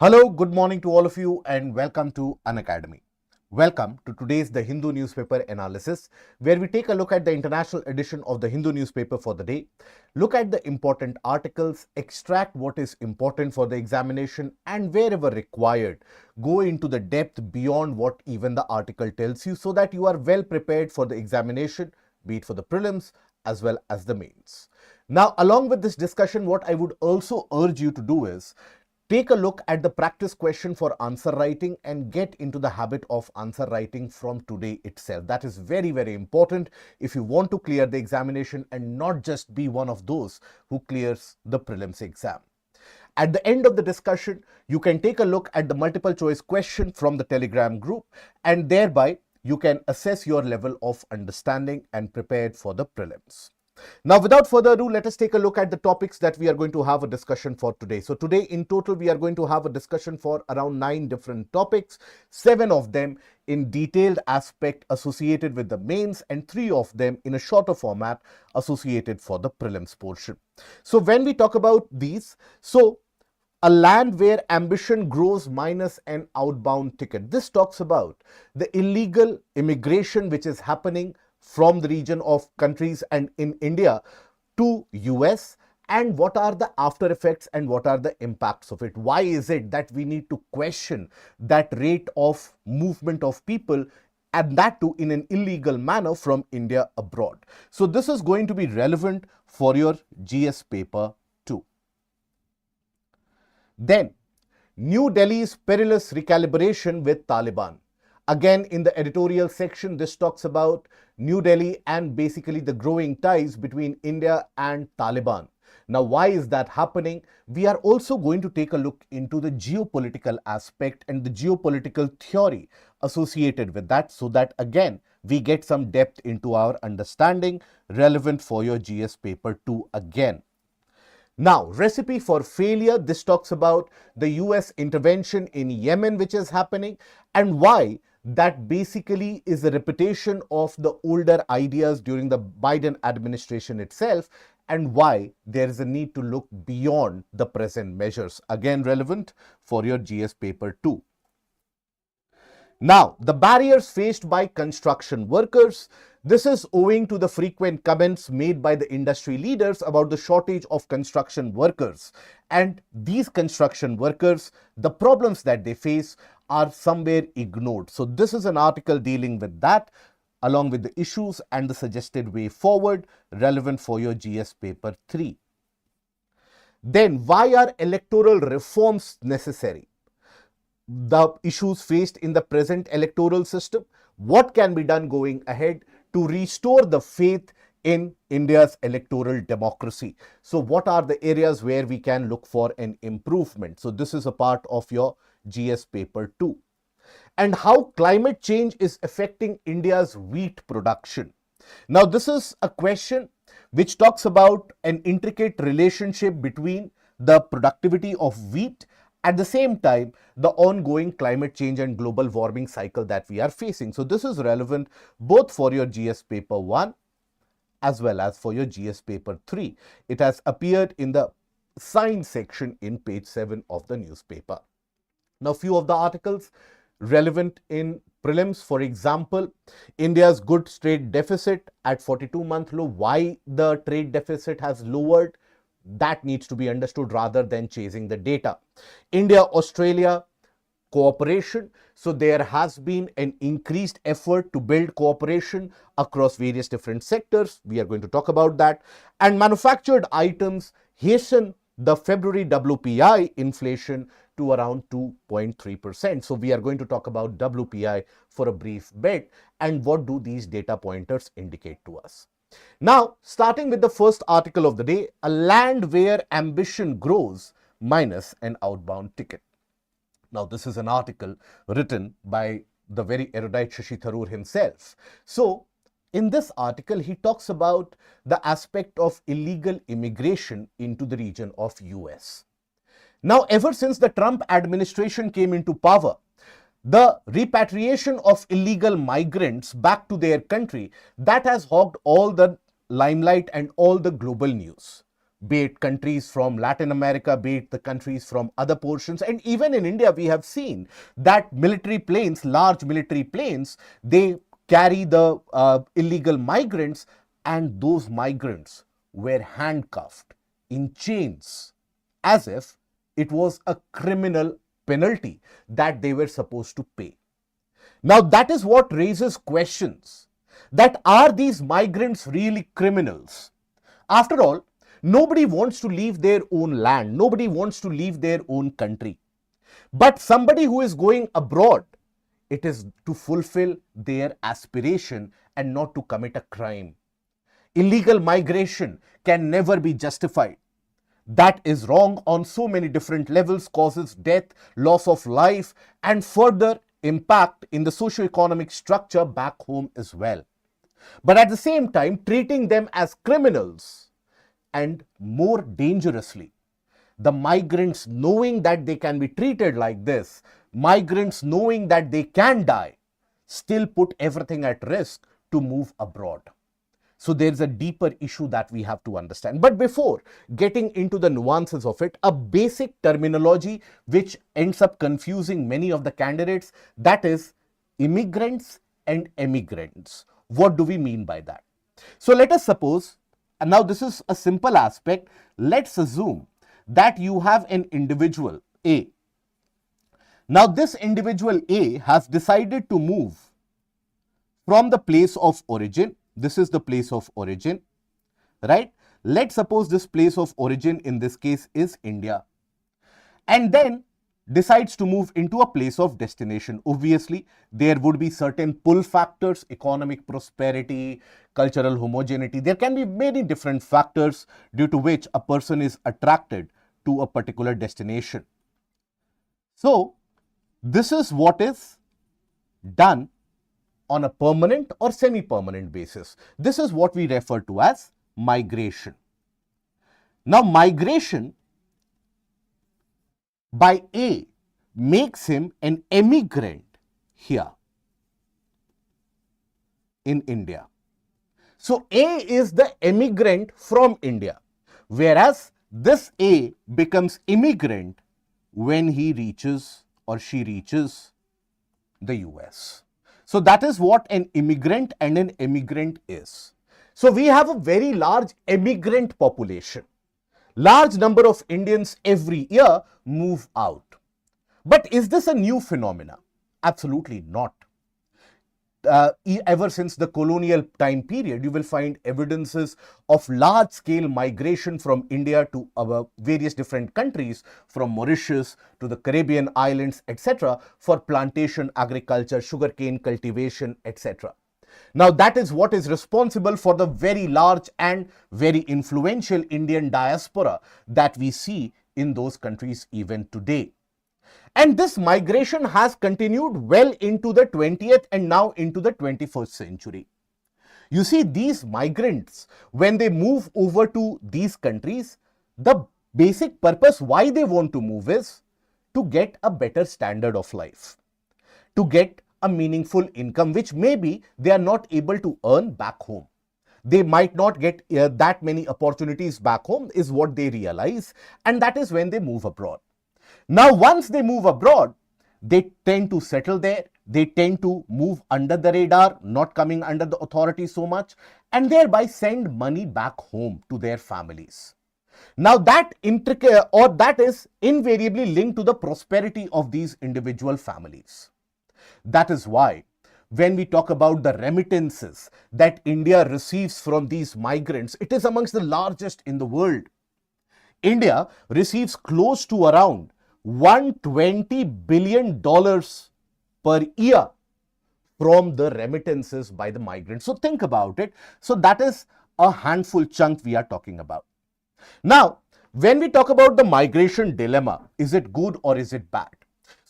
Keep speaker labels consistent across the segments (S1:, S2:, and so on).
S1: Hello, good morning to all of you and welcome to Unacademy. Welcome to today's The Hindu newspaper analysis, where we take a look at the international edition of the Hindu newspaper for the day, look at the important articles, extract what is important for the examination, and wherever required, go into the depth beyond what even the article tells you so that you are well prepared for the examination, be it for the prelims as well as the mains. Now, along with this discussion, what I would also urge you to do is take a look at the practice question for answer writing and get into the habit of answer writing from today itself. That is very, very important if you want to clear the examination and not just be one of those who clears the prelims exam. At the end of the discussion, you can take a look at the multiple choice question from the Telegram group, and thereby you can assess your level of understanding and prepared for the prelims. Now, without further ado, let us take a look at the topics that we are going to have a discussion for today. So today in total, we are going to have a discussion for around 9 different topics, 7 of them in detailed aspect associated with the mains and 3 of them in a shorter format associated for the prelims portion. So when we talk about these, a land where ambition grows minus an outbound ticket. This talks about the illegal immigration which is happening from the region of countries and in India to US, and what are the after effects and what are the impacts of it. Why is it that we need to question that rate of movement of people, and that too in an illegal manner from India abroad? So this is going to be relevant for your GS paper 2. Then, New Delhi's perilous recalibration with Taliban. Again, in the editorial section, this talks about New Delhi and basically the growing ties between India and Taliban. Now, why is that happening? We are also going to take a look into the geopolitical aspect and the geopolitical theory associated with that, so that again, we get some depth into our understanding relevant for your GS paper 2 again. Now, recipe for failure. This talks about the US intervention in Yemen, which is happening, and why that basically is a repetition of the older ideas during the Biden administration itself, and why there is a need to look beyond the present measures. Again, relevant for your GS paper 2. Now, the barriers faced by construction workers. This is owing to the frequent comments made by the industry leaders about the shortage of construction workers. And these construction workers, the problems that they face are somewhere ignored. So this is an article dealing with that, along with the issues and the suggested way forward, relevant for your GS paper 3. Then, why are electoral reforms necessary? The issues faced in the present electoral system, what can be done going ahead to restore the faith in India's electoral democracy. So what are the areas where we can look for an improvement? So this is a part of your GS paper 2. And how climate change is affecting India's wheat production. Now, this is a question which talks about an intricate relationship between the productivity of wheat, at the same time, the ongoing climate change and global warming cycle that we are facing. So this is relevant both for your GS paper 1 as well as for your GS paper 3. It has appeared in the science section in page 7 of the newspaper. Now, few of the articles relevant in prelims, for example, India's goods trade deficit at 42-month low. Why the trade deficit has lowered? That needs to be understood rather than chasing the data. India-Australia cooperation. So there has been an increased effort to build cooperation across various different sectors. We are going to talk about that. And manufactured items hasten the February WPI inflation to around 2.3%. So we are going to talk about WPI for a brief bit, and what do these data pointers indicate to us. Now, starting with the first article of the day, a land where ambition grows minus an outbound ticket. Now, this is an article written by the very erudite Shashi Tharoor himself. So, in this article, he talks about the aspect of illegal immigration into the region of US. Now, ever since the Trump administration came into power, the repatriation of illegal migrants back to their country, that has hogged all the limelight and all the global news. be it countries from Latin America, be it the countries from other portions. And even in India, we have seen that military planes, large military planes, they carry the illegal migrants, and those migrants were handcuffed in chains as if it was a criminal penalty that they were supposed to pay. Now, that is what raises questions that are these migrants really criminals? After all, nobody wants to leave their own land. Nobody wants to leave their own country. But somebody who is going abroad, it is to fulfill their aspiration and not to commit a crime. Illegal migration can never be justified. That is wrong on so many different levels, causes death, loss of life, and further impact in the socio-economic structure back home as well. But at the same time, treating them as criminals, and more dangerously, the migrants knowing that they can be treated like this, migrants knowing that they can die, still put everything at risk to move abroad. So there's a deeper issue that we have to understand. But before getting into the nuances of it, a basic terminology which ends up confusing many of the candidates, that is immigrants and emigrants. What do we mean by that? So let us suppose, and now this is a simple aspect, let's assume that you have an individual A. Now this individual A has decided to move from the place of origin. This is the place of origin, right? Let's suppose this place of origin in this case is India, and then decides to move into a place of destination. Obviously, there would be certain pull factors, economic prosperity, cultural homogeneity. There can be many different factors due to which a person is attracted to a particular destination. So, this is what is done on a permanent or semi-permanent basis. This is what we refer to as migration. Now, migration by A makes him an emigrant here in India. So, A is the emigrant from India, whereas this A becomes immigrant when he reaches or she reaches the US. So that is what an immigrant and an emigrant is. So we have a very large emigrant population. Large number of Indians every year move out. But is this a new phenomena? Absolutely not. Ever since the colonial time period, you will find evidences of large-scale migration from India to various different countries, from Mauritius to the Caribbean islands, etc., for plantation agriculture, sugarcane cultivation, etc. Now, that is what is responsible for the very large and very influential Indian diaspora that we see in those countries even today. And this migration has continued well into the 20th and now into the 21st century. You see, these migrants, when they move over to these countries, the basic purpose why they want to move is to get a better standard of life, to get a meaningful income, which maybe they are not able to earn back home. They might not get that many opportunities back home, is what they realize, and that is when they move abroad. Now, once they move abroad, they tend to settle there. They tend to move under the radar, not coming under the authority so much, and thereby send money back home to their families. Now, that is invariably linked to the prosperity of these individual families. That is why when we talk about the remittances that India receives from these migrants, it is amongst the largest in the world. India receives close to around $120 billion per year from the remittances by the migrants. So think about it. So that is a handful chunk we are talking about. Now, when we talk about the migration dilemma, is it good or is it bad?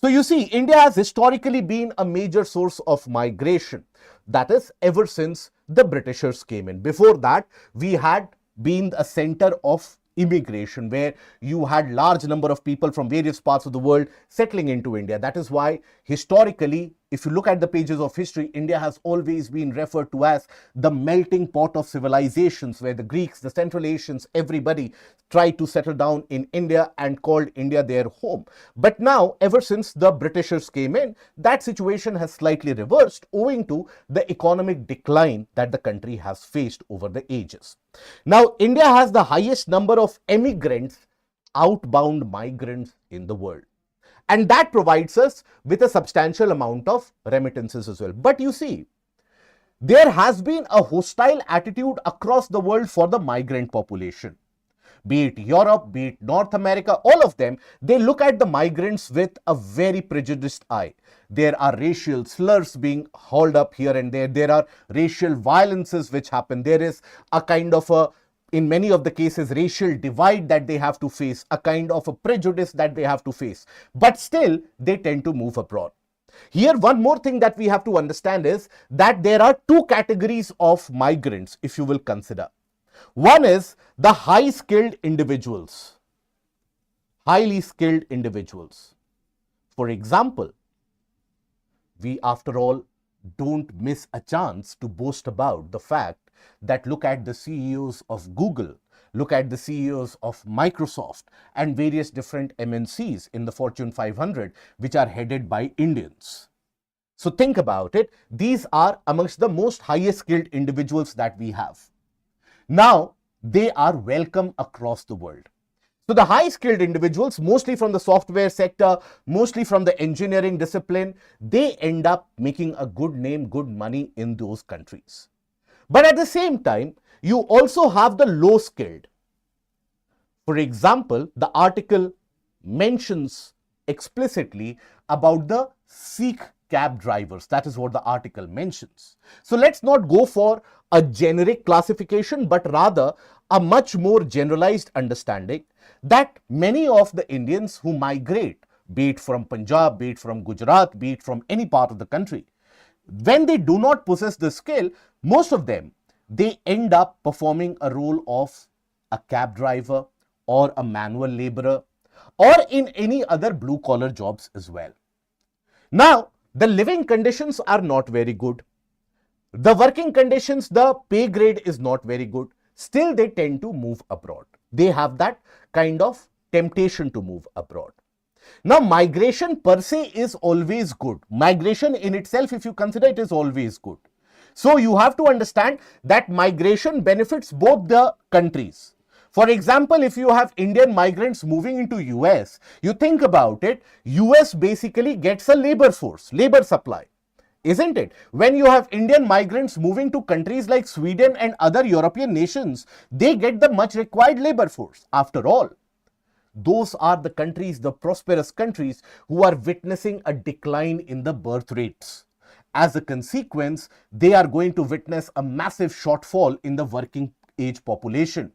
S1: So you see, India has historically been a major source of migration. That is, ever since the Britishers came in. Before that, we had been a center of immigration, where you had large number of people from various parts of the world settling into India. That is why historically if you look at the pages of history, India has always been referred to as the melting pot of civilizations, where the Greeks, the Central Asians, everybody tried to settle down in India and called India their home. But now, ever since the Britishers came in, that situation has slightly reversed owing to the economic decline that the country has faced over the ages. Now, India has the highest number of emigrants, outbound migrants in the world. And that provides us with a substantial amount of remittances as well. But you see, there has been a hostile attitude across the world for the migrant population. Be it Europe, be it North America, all of them, they look at the migrants with a very prejudiced eye. There are racial slurs being hauled up here and there. There are racial violences which happen. There is a kind of a, in many of the cases, racial divide that they have to face, a kind of a prejudice that they have to face. But still, they tend to move abroad. Here, one more thing that we have to understand is that there are two categories of migrants, if you will consider. One is the high-skilled individuals, highly skilled individuals. For example, we, after all, don't miss a chance to boast about the fact that look at the CEOs of Google, look at the CEOs of Microsoft and various different MNCs in the Fortune 500, which are headed by Indians. So think about it. These are amongst the most highest skilled individuals that we have. Now, they are welcome across the world. So the high skilled individuals, mostly from the software sector, mostly from the engineering discipline, they end up making a good name, good money in those countries. But at the same time, you also have the low skilled. For example, the article mentions explicitly about the Sikh cab drivers. That is what the article mentions. So let's not go for a generic classification, but rather a much more generalized understanding that many of the Indians who migrate, be it from Punjab, be it from Gujarat, be it from any part of the country, when they do not possess the skill, most of them, they end up performing a role of a cab driver or a manual laborer or in any other blue collar jobs as well. Now, the living conditions are not very good. The working conditions, the pay grade is not very good. Still, they tend to move abroad. They have that kind of temptation to move abroad. Now, migration per se is always good. Migration in itself, if you consider it, is always good. So, you have to understand that migration benefits both the countries. For example, if you have Indian migrants moving into US, you think about it, US basically gets a labor force, labor supply. Isn't it? When you have Indian migrants moving to countries like Sweden and other European nations, they get the much required labor force. After all, those are the countries, the prosperous countries, who are witnessing a decline in the birth rates. As a consequence, they are going to witness a massive shortfall in the working age population.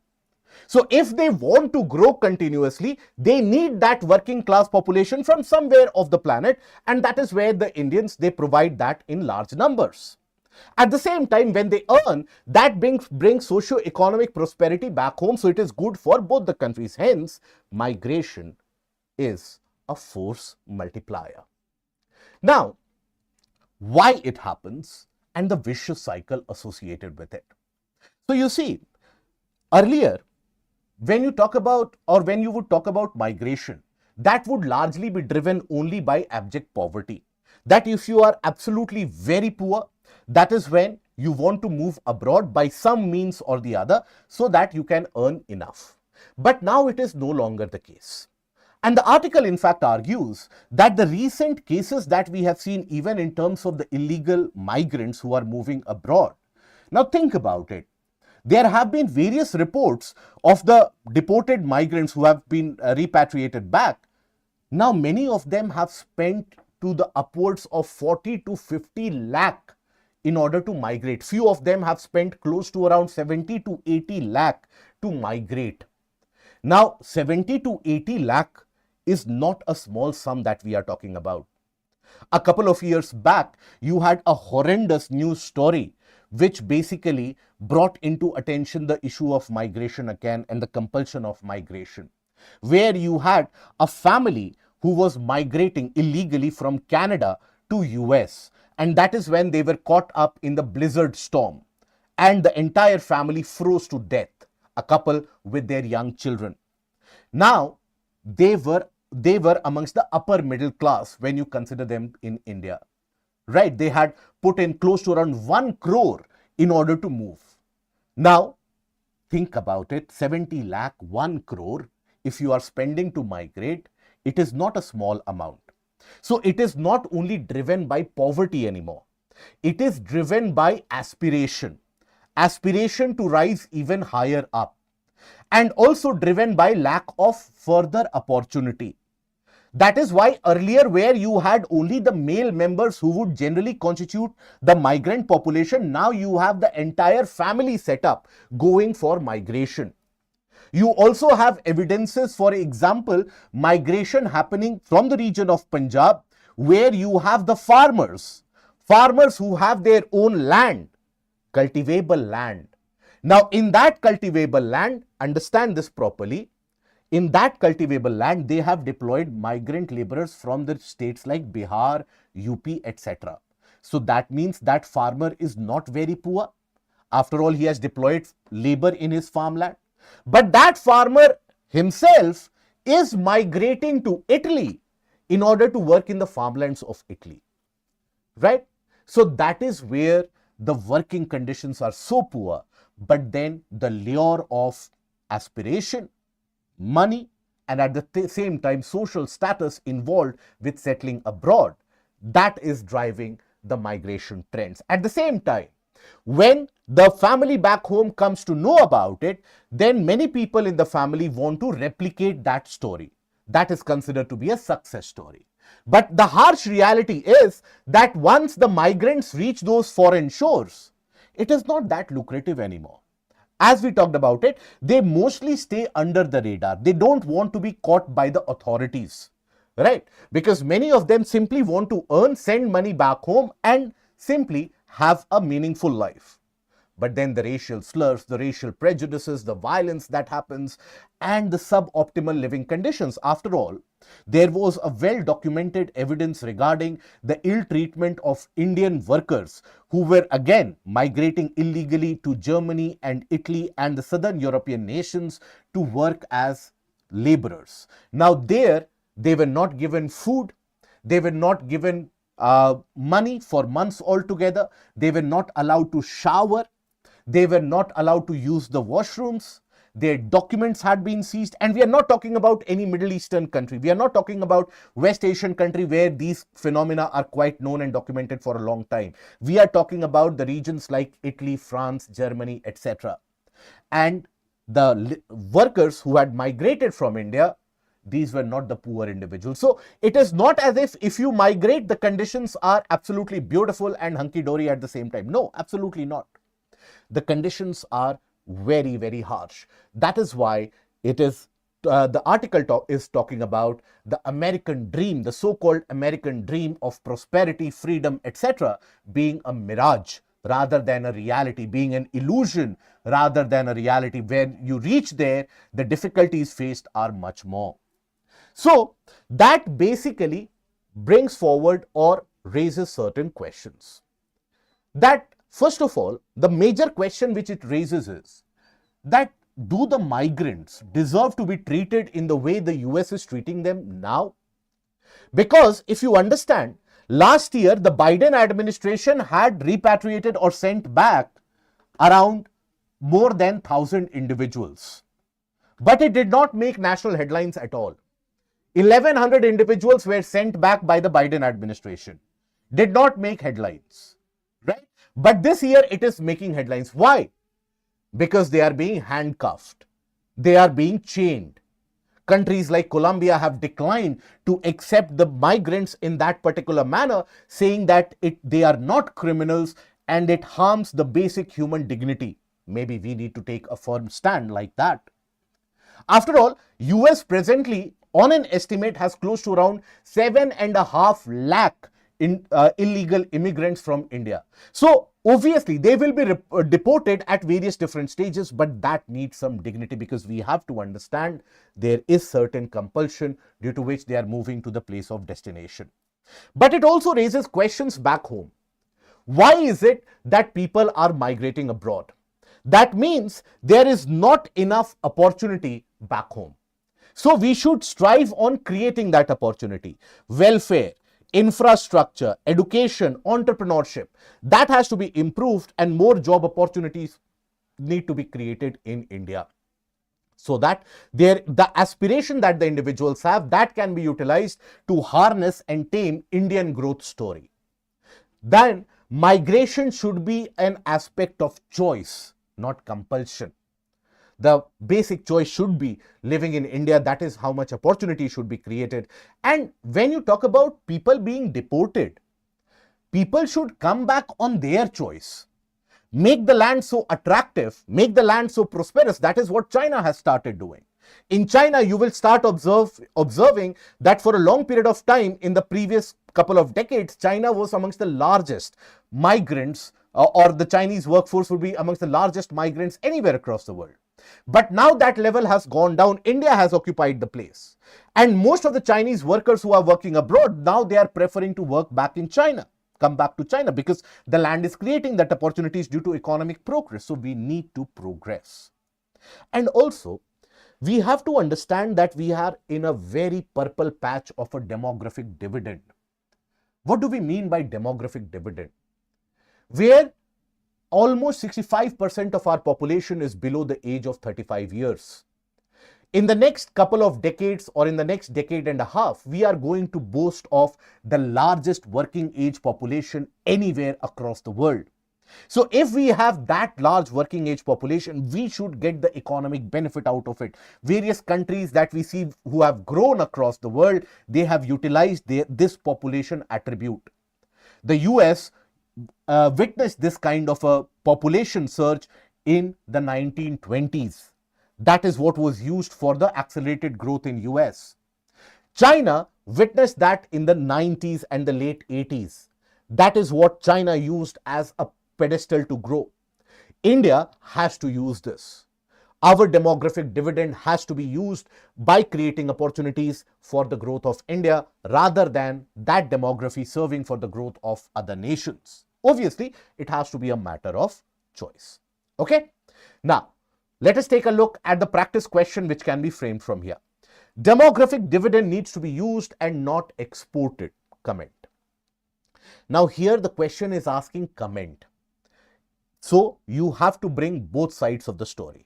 S1: So if they want to grow continuously, they need that working class population from somewhere of the planet, and that is where the Indians, they provide that in large numbers. At the same time, when they earn, that brings socio-economic prosperity back home, so it is good for both the countries. Hence, migration is a force multiplier. Now, why it happens and the vicious cycle associated with it. So you see, earlier, when you talk about, or when you would talk about migration, that would largely be driven only by abject poverty. That if you are absolutely very poor, that is when you want to move abroad by some means or the other so that you can earn enough. But now it is no longer the case. And the article in fact argues that the recent cases that we have seen, even in terms of the illegal migrants who are moving abroad. Now think about it. There have been various reports of the deported migrants who have been repatriated back. Now, many of them have spent to the upwards of 40 to 50 lakh in order to migrate. Few of them have spent close to around 70 to 80 lakh to migrate. Now, 70 to 80 lakh is not a small sum that we are talking about. A couple of years back, you had a horrendous news story which basically brought into attention the issue of migration again and the compulsion of migration, where you had a family who was migrating illegally from Canada to US, and that is when they were caught up in the blizzard storm and the entire family froze to death, a couple with their young children. Now, they were amongst the upper middle class when you consider them in India, right? They had put in close to around 1 crore in order to move. Now, think about it, 70 lakh, 1 crore, if you are spending to migrate, it is not a small amount. So it is not only driven by poverty anymore. It is driven by aspiration to rise even higher up, and also driven by lack of further opportunity. That is why earlier, where you had only the male members who would generally constitute the migrant population, now you have the entire family setup going for migration. You also have evidences, for example, migration happening from the region of Punjab, where you have the farmers who have their own land, cultivable land. Now, in that cultivable land, understand this properly, in that cultivable land, they have deployed migrant laborers from the states like Bihar, UP, etc. So that means that farmer is not very poor. After all, he has deployed labor in his farmland. But that farmer himself is migrating to Italy in order to work in the farmlands of Italy, right? So that is where the working conditions are so poor, but then the lure of aspiration, money, and at the same time social status involved with settling abroad, that is driving the migration trends. At the same time, when the family back home comes to know about it, then many people in the family want to replicate that story. That is considered to be a success story. But the harsh reality is that once the migrants reach those foreign shores, it is not that lucrative anymore. As we talked about it, they mostly stay under the radar. They don't want to be caught by the authorities, right? Because many of them simply want to earn, send money back home, and simply have a meaningful life. But then the racial slurs, the racial prejudices, the violence that happens, and the suboptimal living conditions. After all, there was a well-documented evidence regarding the ill treatment of Indian workers who were again migrating illegally to Germany and Italy and the southern European nations to work as laborers. Now there, they were not given food, they were not given money for months altogether, they were not allowed to shower, they were not allowed to use the washrooms, their documents had been seized. And we are not talking about any Middle Eastern country. We are not talking about West Asian country where these phenomena are quite known and documented for a long time. We are talking about the regions like Italy, France, Germany, etc. And the workers who had migrated from India, these were not the poor individuals. So it is not as if you migrate, the conditions are absolutely beautiful and hunky-dory at the same time. No, absolutely not. The conditions are very, very harsh. That is why it is the article is talking about the American dream, the so-called American dream of prosperity, freedom, etc. being a mirage rather than a reality, being an illusion rather than a reality. When you reach there, the difficulties faced are much more. So that basically brings forward or raises certain questions. That first of all, the major question which it raises is that do the migrants deserve to be treated in the way the US is treating them now? Because if you understand, last year the Biden administration had repatriated or sent back around more than 1,000 individuals. But it did not make national headlines at all. 1,100 individuals were sent back by the Biden administration. Did not make headlines, right? But this year it is making headlines. Why? Because they are being handcuffed. They are being chained. Countries like Colombia have declined to accept the migrants in that particular manner, saying that they are not criminals and it harms the basic human dignity. Maybe we need to take a firm stand like that. After all, US presently, on an estimate, has close to around 7.5 lakh illegal immigrants from India. So obviously they will be deported at various different stages, but that needs some dignity, because we have to understand there is certain compulsion due to which they are moving to the place of destination. But it also raises questions back home. Why is it that people are migrating abroad? That means there is not enough opportunity back home. So we should strive on creating that opportunity. Welfare, infrastructure, education, entrepreneurship, that has to be improved, and more job opportunities need to be created in India, so that the aspiration that the individuals have, that can be utilized to harness and tame Indian growth story. Then migration should be an aspect of choice, not compulsion. The basic choice should be living in India. That is how much opportunity should be created. And when you talk about people being deported, people should come back on their choice. Make the land so attractive, make the land so prosperous. That is what China has started doing. In China, you will start observing that for a long period of time in the previous couple of decades, China was amongst the largest migrants, or the Chinese workforce would be amongst the largest migrants anywhere across the world. But now that level has gone down. India has occupied the place. And most of the Chinese workers who are working abroad, now they are preferring to work back in China, come back to China, because the land is creating that opportunities due to economic progress. So we need to progress. And also, we have to understand that we are in a very purple patch of a demographic dividend. What do we mean by demographic dividend? Where almost 65% of our population is below the age of 35 years. In the next couple of decades, or in the next decade and a half, we are going to boast of the largest working age population anywhere across the world. So if we have that large working age population, we should get the economic benefit out of it. Various countries that we see who have grown across the world, they have utilized this population attribute. The US witnessed this kind of a population surge in the 1920s. That is what was used for the accelerated growth in US. China witnessed that in the 90s and the late 80s. That is what China used as a pedestal to grow. India has to use this. Our demographic dividend has to be used by creating opportunities for the growth of India, rather than that demography serving for the growth of other nations. Obviously, it has to be a matter of choice. Okay? Now, let us take a look at the practice question which can be framed from here. Demographic dividend needs to be used and not exported. Comment. Now, here the question is asking comment. So, you have to bring both sides of the story.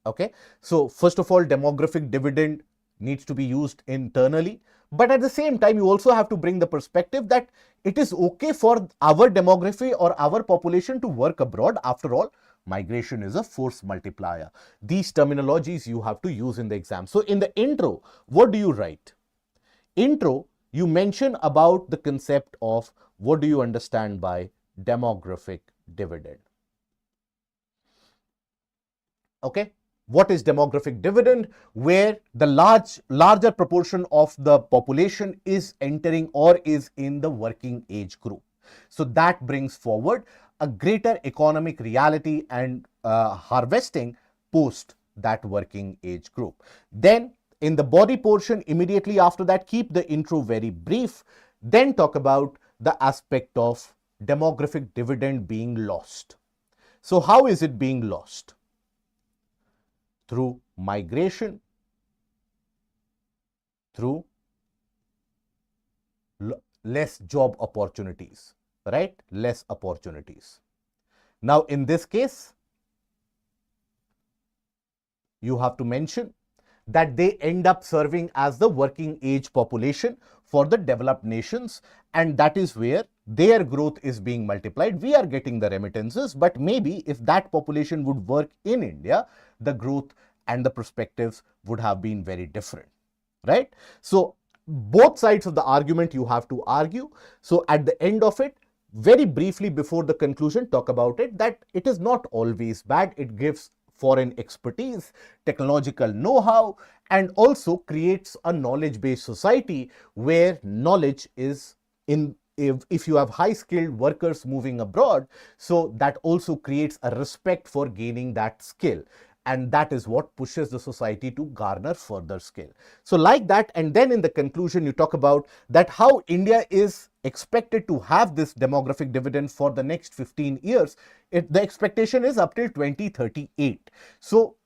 S1: Okay? So, first of all, demographic dividend needs to be used internally. But at the same time, you also have to bring the perspective that it is okay for our demography or our population to work abroad. After all, migration is a force multiplier. These terminologies you have to use in the exam. So in the intro, what do you write? Intro, you mention about the concept of what do you understand by demographic dividend. Okay? What is demographic dividend? Where the larger proportion of the population is entering or is in the working age group. So that brings forward a greater economic reality and harvesting post that working age group. Then in the body portion, immediately after that, keep the intro very brief. Then talk about the aspect of demographic dividend being lost. So how is it being lost? Through migration, through less job opportunities, right? Less opportunities. Now, in this case, you have to mention that they end up serving as the working age population for the developed nations, and that is where their growth is being multiplied. We are getting the remittances, but maybe if that population would work in India, the growth and the perspectives would have been very different, right? So both sides of the argument you have to argue. So at the end of it, very briefly before the conclusion, talk about it, that it is not always bad. It gives foreign expertise, technological know-how, and also creates a knowledge-based society where knowledge is in. If you have high-skilled workers moving abroad, so that also creates a respect for gaining that skill. and that is what pushes the society to garner further skill. So like that, and then in the conclusion you talk about that how India is expected to have this demographic dividend for the next 15 years. The expectation is up till 2038. So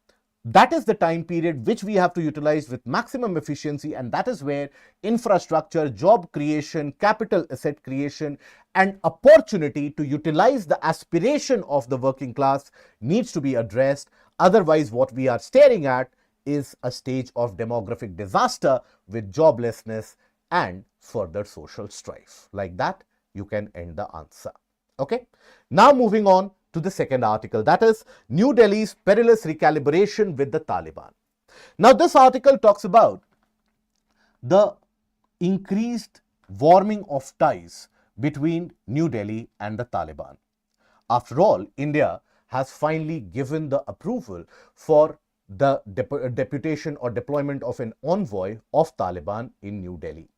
S1: that is the time period which we have to utilize with maximum efficiency, and that is where infrastructure, job creation, capital asset creation, and opportunity to utilize the aspiration of the working class needs to be addressed. Otherwise, what we are staring at is a stage of demographic disaster with joblessness and further social strife. Like that, you can end the answer. Okay. Now moving on to the second article, that is New Delhi's perilous recalibration with the Taliban. Now this article talks about the increased warming of ties between New Delhi and the Taliban. After all, India has finally given the approval for the deputation or deployment of an envoy of Taliban in New Delhi.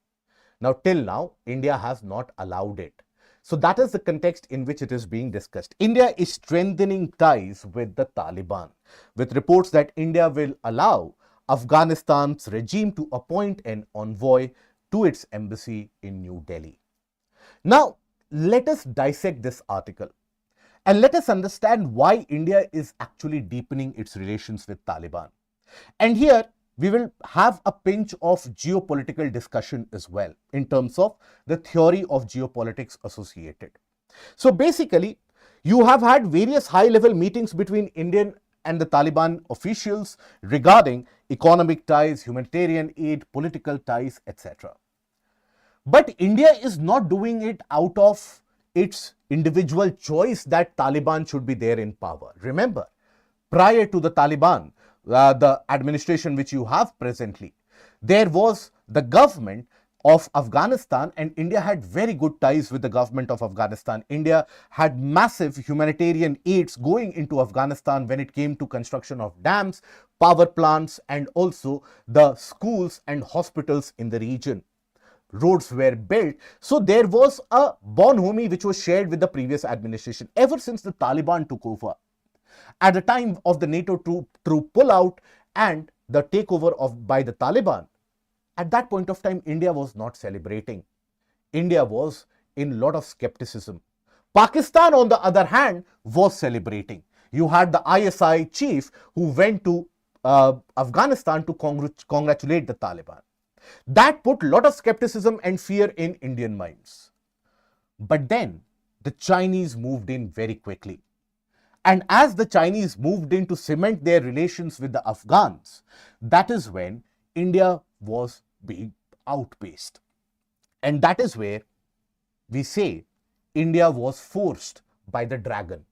S1: Now, till now, India has not allowed it. So that is the context in which it is being discussed. India is strengthening ties with the Taliban, with reports that India will allow Afghanistan's regime to appoint an envoy to its embassy in New Delhi. Now, let us dissect this article and let us understand why India is actually deepening its relations with Taliban. And here, we will have a pinch of geopolitical discussion as well in terms of the theory of geopolitics associated. So basically, you have had various high-level meetings between Indian and the Taliban officials regarding economic ties, humanitarian aid, political ties, etc. But India is not doing it out of its individual choice that Taliban should be there in power. Remember, prior to the Taliban, the administration which you have presently, there was the government of Afghanistan, and India had very good ties with the government of Afghanistan. India had massive humanitarian aids going into Afghanistan when it came to construction of dams, power plants, and also the schools and hospitals in the region. Roads were built. So there was a bonhomie which was shared with the previous administration ever since the Taliban took over. At the time of the NATO troop pullout and the takeover by the Taliban, at that point of time, India was not celebrating. India was in a lot of skepticism. Pakistan, on the other hand, was celebrating. You had the ISI chief who went to Afghanistan to congratulate the Taliban. That put a lot of skepticism and fear in Indian minds. But then the Chinese moved in very quickly. And as the Chinese moved in to cement their relations with the Afghans, that is when India was being outpaced. And that is where we say India was forced by the dragon.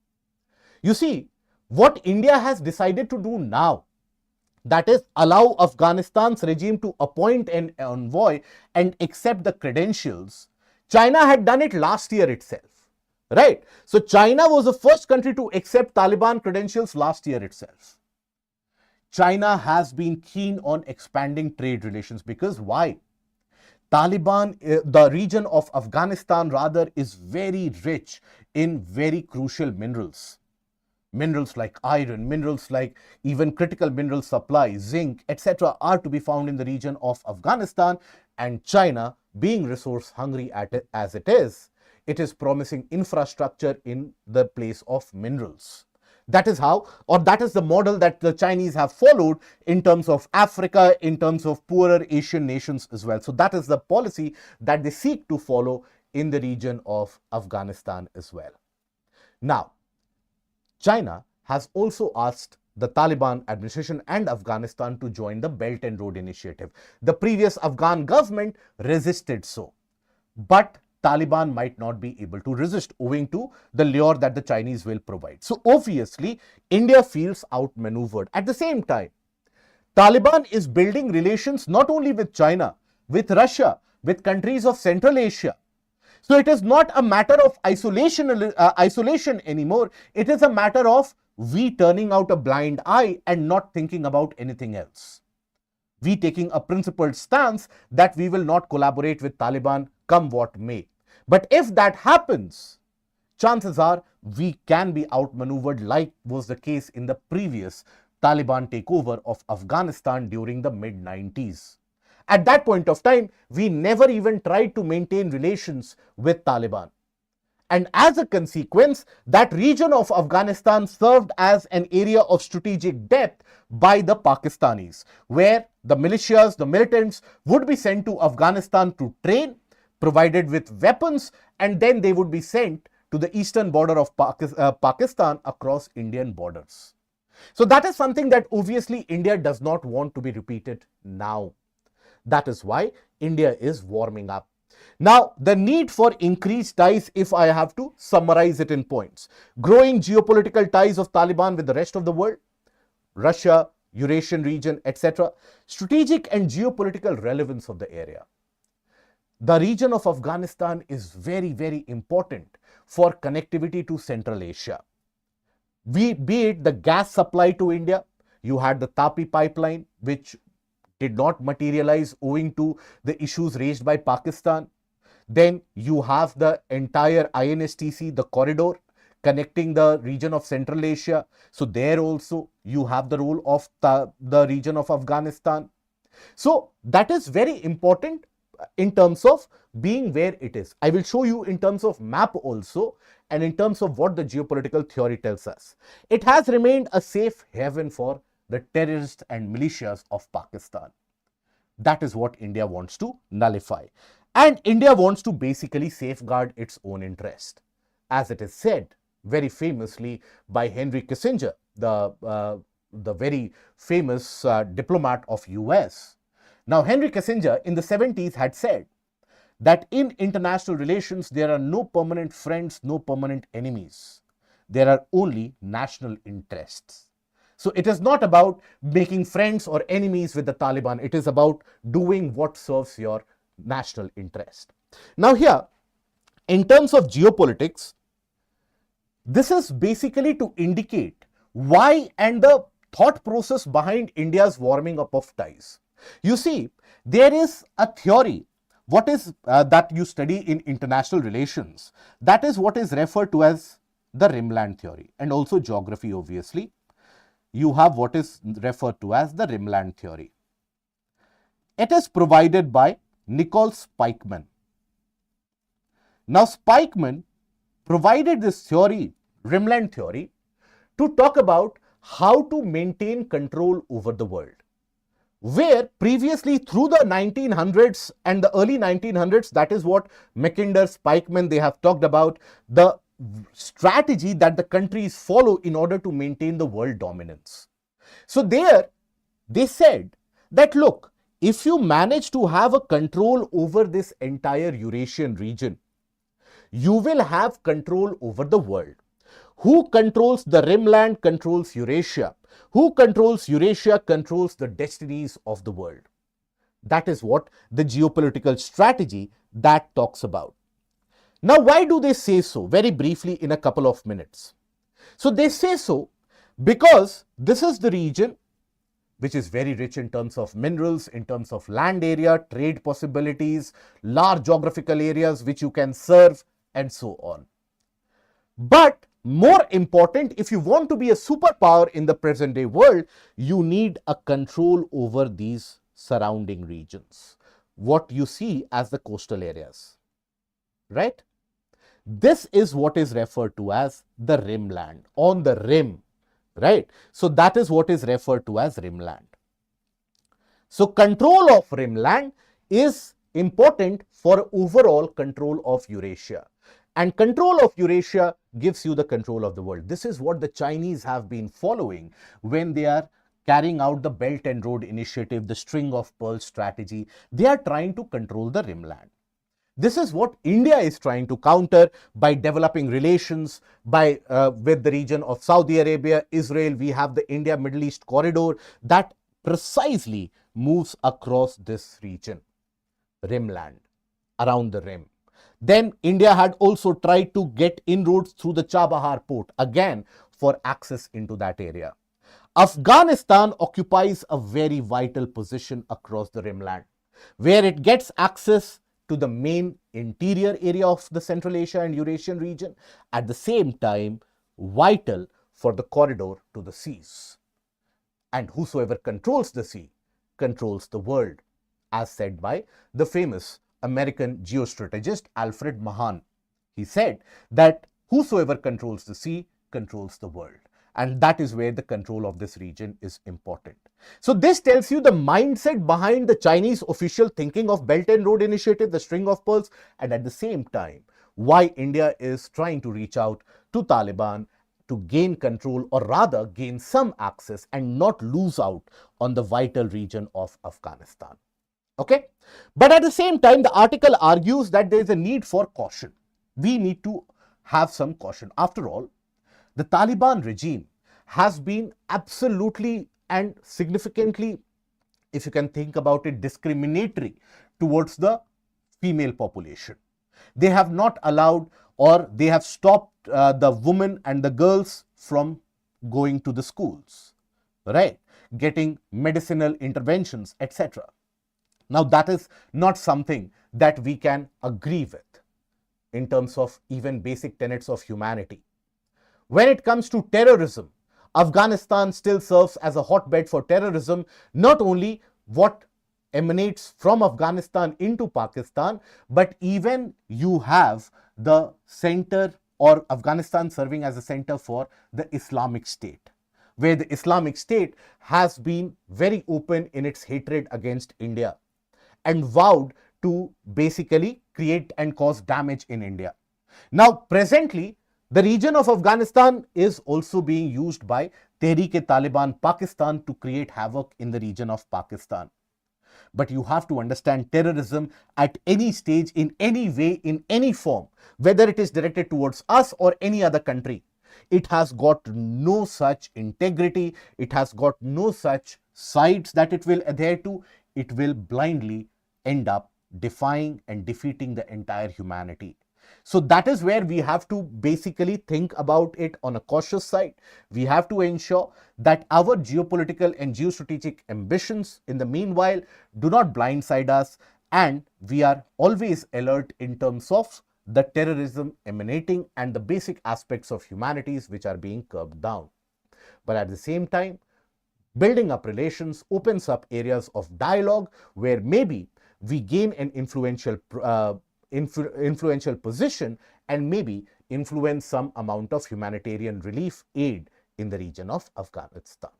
S1: You see, what India has decided to do now, that is allow Afghanistan's regime to appoint an envoy and accept the credentials. China had done it last year itself. Right? So China was the first country to accept Taliban credentials last year itself. China has been keen on expanding trade relations because why? Taliban, the region of Afghanistan rather, is very rich in very crucial minerals. Minerals like iron, minerals like even critical mineral supply, zinc, etc. are to be found in the region of Afghanistan, and China, being resource hungry as it is promising infrastructure in the place of minerals. That is how, or that is the model that the Chinese have followed in terms of Africa, in terms of poorer Asian nations as well. So that is the policy that they seek to follow in the region of Afghanistan as well. Now, China has also asked the Taliban administration and Afghanistan to join the Belt and Road Initiative. The previous Afghan government resisted so, but Taliban might not be able to resist owing to the lure that the Chinese will provide. So obviously, India feels outmaneuvered. At the same time, Taliban is building relations not only with China, with Russia, with countries of Central Asia. So it is not a matter of isolation anymore. It is a matter of we turning out a blind eye and not thinking about anything else. We taking a principled stance that we will not collaborate with Taliban come what may. But if that happens, chances are we can be outmaneuvered like was the case in the previous Taliban takeover of Afghanistan during the mid-90s. At that point of time, we never even tried to maintain relations with Taliban. And as a consequence, that region of Afghanistan served as an area of strategic depth by the Pakistanis, where the militias, the militants would be sent to Afghanistan to train, provided with weapons, and then they would be sent to the eastern border of Pakistan across Indian borders. So that is something that obviously India does not want to be repeated now. That is why India is warming up. Now, the need for increased ties, if I have to summarize it in points. Growing geopolitical ties of Taliban with the rest of the world, Russia, Eurasian region, etc. Strategic and geopolitical relevance of the area. The region of Afghanistan is very, very important for connectivity to Central Asia. Be it the gas supply to India, you had the Tapi pipeline, which did not materialize owing to the issues raised by Pakistan. Then you have the entire INSTC, the corridor connecting the region of Central Asia. So there also you have the role of the region of Afghanistan. So that is very important in terms of being where it is. I will show you in terms of map also, and in terms of what the geopolitical theory tells us. It has remained a safe haven for the terrorists and militias of Pakistan. That is what India wants to nullify. And India wants to basically safeguard its own interest. As it is said very famously by Henry Kissinger, the very famous diplomat of US. Now, Henry Kissinger in the 70s had said that in international relations, there are no permanent friends, no permanent enemies. There are only national interests. So it is not about making friends or enemies with the Taliban. It is about doing what serves your national interest. Now here, in terms of geopolitics, this is basically to indicate why and the thought process behind India's warming up of ties. You see, there is a theory, what is that you study in international relations. That is what is referred to as the rimland theory, and also geography obviously. You have what is referred to as the rimland theory. It is provided by Nicholas Spikeman. Now, Spikeman provided this theory, rimland theory, to talk about how to maintain control over the world. Where previously through the 1900s and the early 1900s, that is what Mackinder, Spikeman, they have talked about the strategy that the countries follow in order to maintain the world dominance. So there they said that, look, if you manage to have a control over this entire Eurasian region, you will have control over the world. Who controls the rimland controls Eurasia. Who controls Eurasia controls the destinies of the world. That is what the geopolitical strategy that talks about. Now, why do they say so? Very briefly in a couple of minutes. So they say so because this is the region which is very rich in terms of minerals, in terms of land area, trade possibilities, large geographical areas which you can serve, and so on. But more important, if you want to be a superpower in the present day world, you need a control over these surrounding regions, what you see as the coastal areas, right? This is what is referred to as the rimland, on the rim, right? So that is what is referred to as rimland. So control of rimland is important for overall control of Eurasia. And control of Eurasia gives you the control of the world. This is what the Chinese have been following when they are carrying out the Belt and Road Initiative, the string of pearls strategy. They are trying to control the rimland. This is what India is trying to counter by developing relations with the region of Saudi Arabia, Israel. We have the India-Middle East corridor that precisely moves across this region, rimland, around the rim. Then India had also tried to get inroads through the Chabahar port, again for access into that area. Afghanistan occupies a very vital position across the rimland, where it gets access to the main interior area of the Central Asia and Eurasian region, at the same time vital for the corridor to the seas. And whosoever controls the sea controls the world, as said by the famous American geostrategist Alfred Mahan. He said that whosoever controls the sea controls the world. And that is where the control of this region is important. So this tells you the mindset behind the Chinese official thinking of Belt and Road Initiative, the string of pearls, and at the same time, why India is trying to reach out to Taliban to gain control, or rather gain some access and not lose out on the vital region of Afghanistan. Okay? But at the same time, the article argues that there is a need for caution. We need to have some caution. After all, the Taliban regime has been absolutely and significantly, if you can think about it, discriminatory towards the female population. They have not allowed, or they have stopped the women and the girls from going to the schools, right? Getting medicinal interventions, etc. Now, that is not something that we can agree with in terms of even basic tenets of humanity. When it comes to terrorism, Afghanistan still serves as a hotbed for terrorism, not only what emanates from Afghanistan into Pakistan, but even you have the center, or Afghanistan serving as a center for the Islamic State, where the Islamic State has been very open in its hatred against India and vowed to basically create and cause damage in India. Now, presently, the region of Afghanistan is also being used by Tehreek-e-Taliban Pakistan to create havoc in the region of Pakistan. But you have to understand, terrorism at any stage, in any way, in any form, whether it is directed towards us or any other country, it has got no such integrity, it has got no such sides that it will adhere to. It will blindly end up defying and defeating the entire humanity. So that is where we have to basically think about it on a cautious side. We have to ensure that our geopolitical and geostrategic ambitions in the meanwhile do not blindside us, and we are always alert in terms of the terrorism emanating and the basic aspects of humanities which are being curbed down. But at the same time, building up relations opens up areas of dialogue where maybe we gain an influential position and maybe influence some amount of humanitarian relief aid in the region of Afghanistan.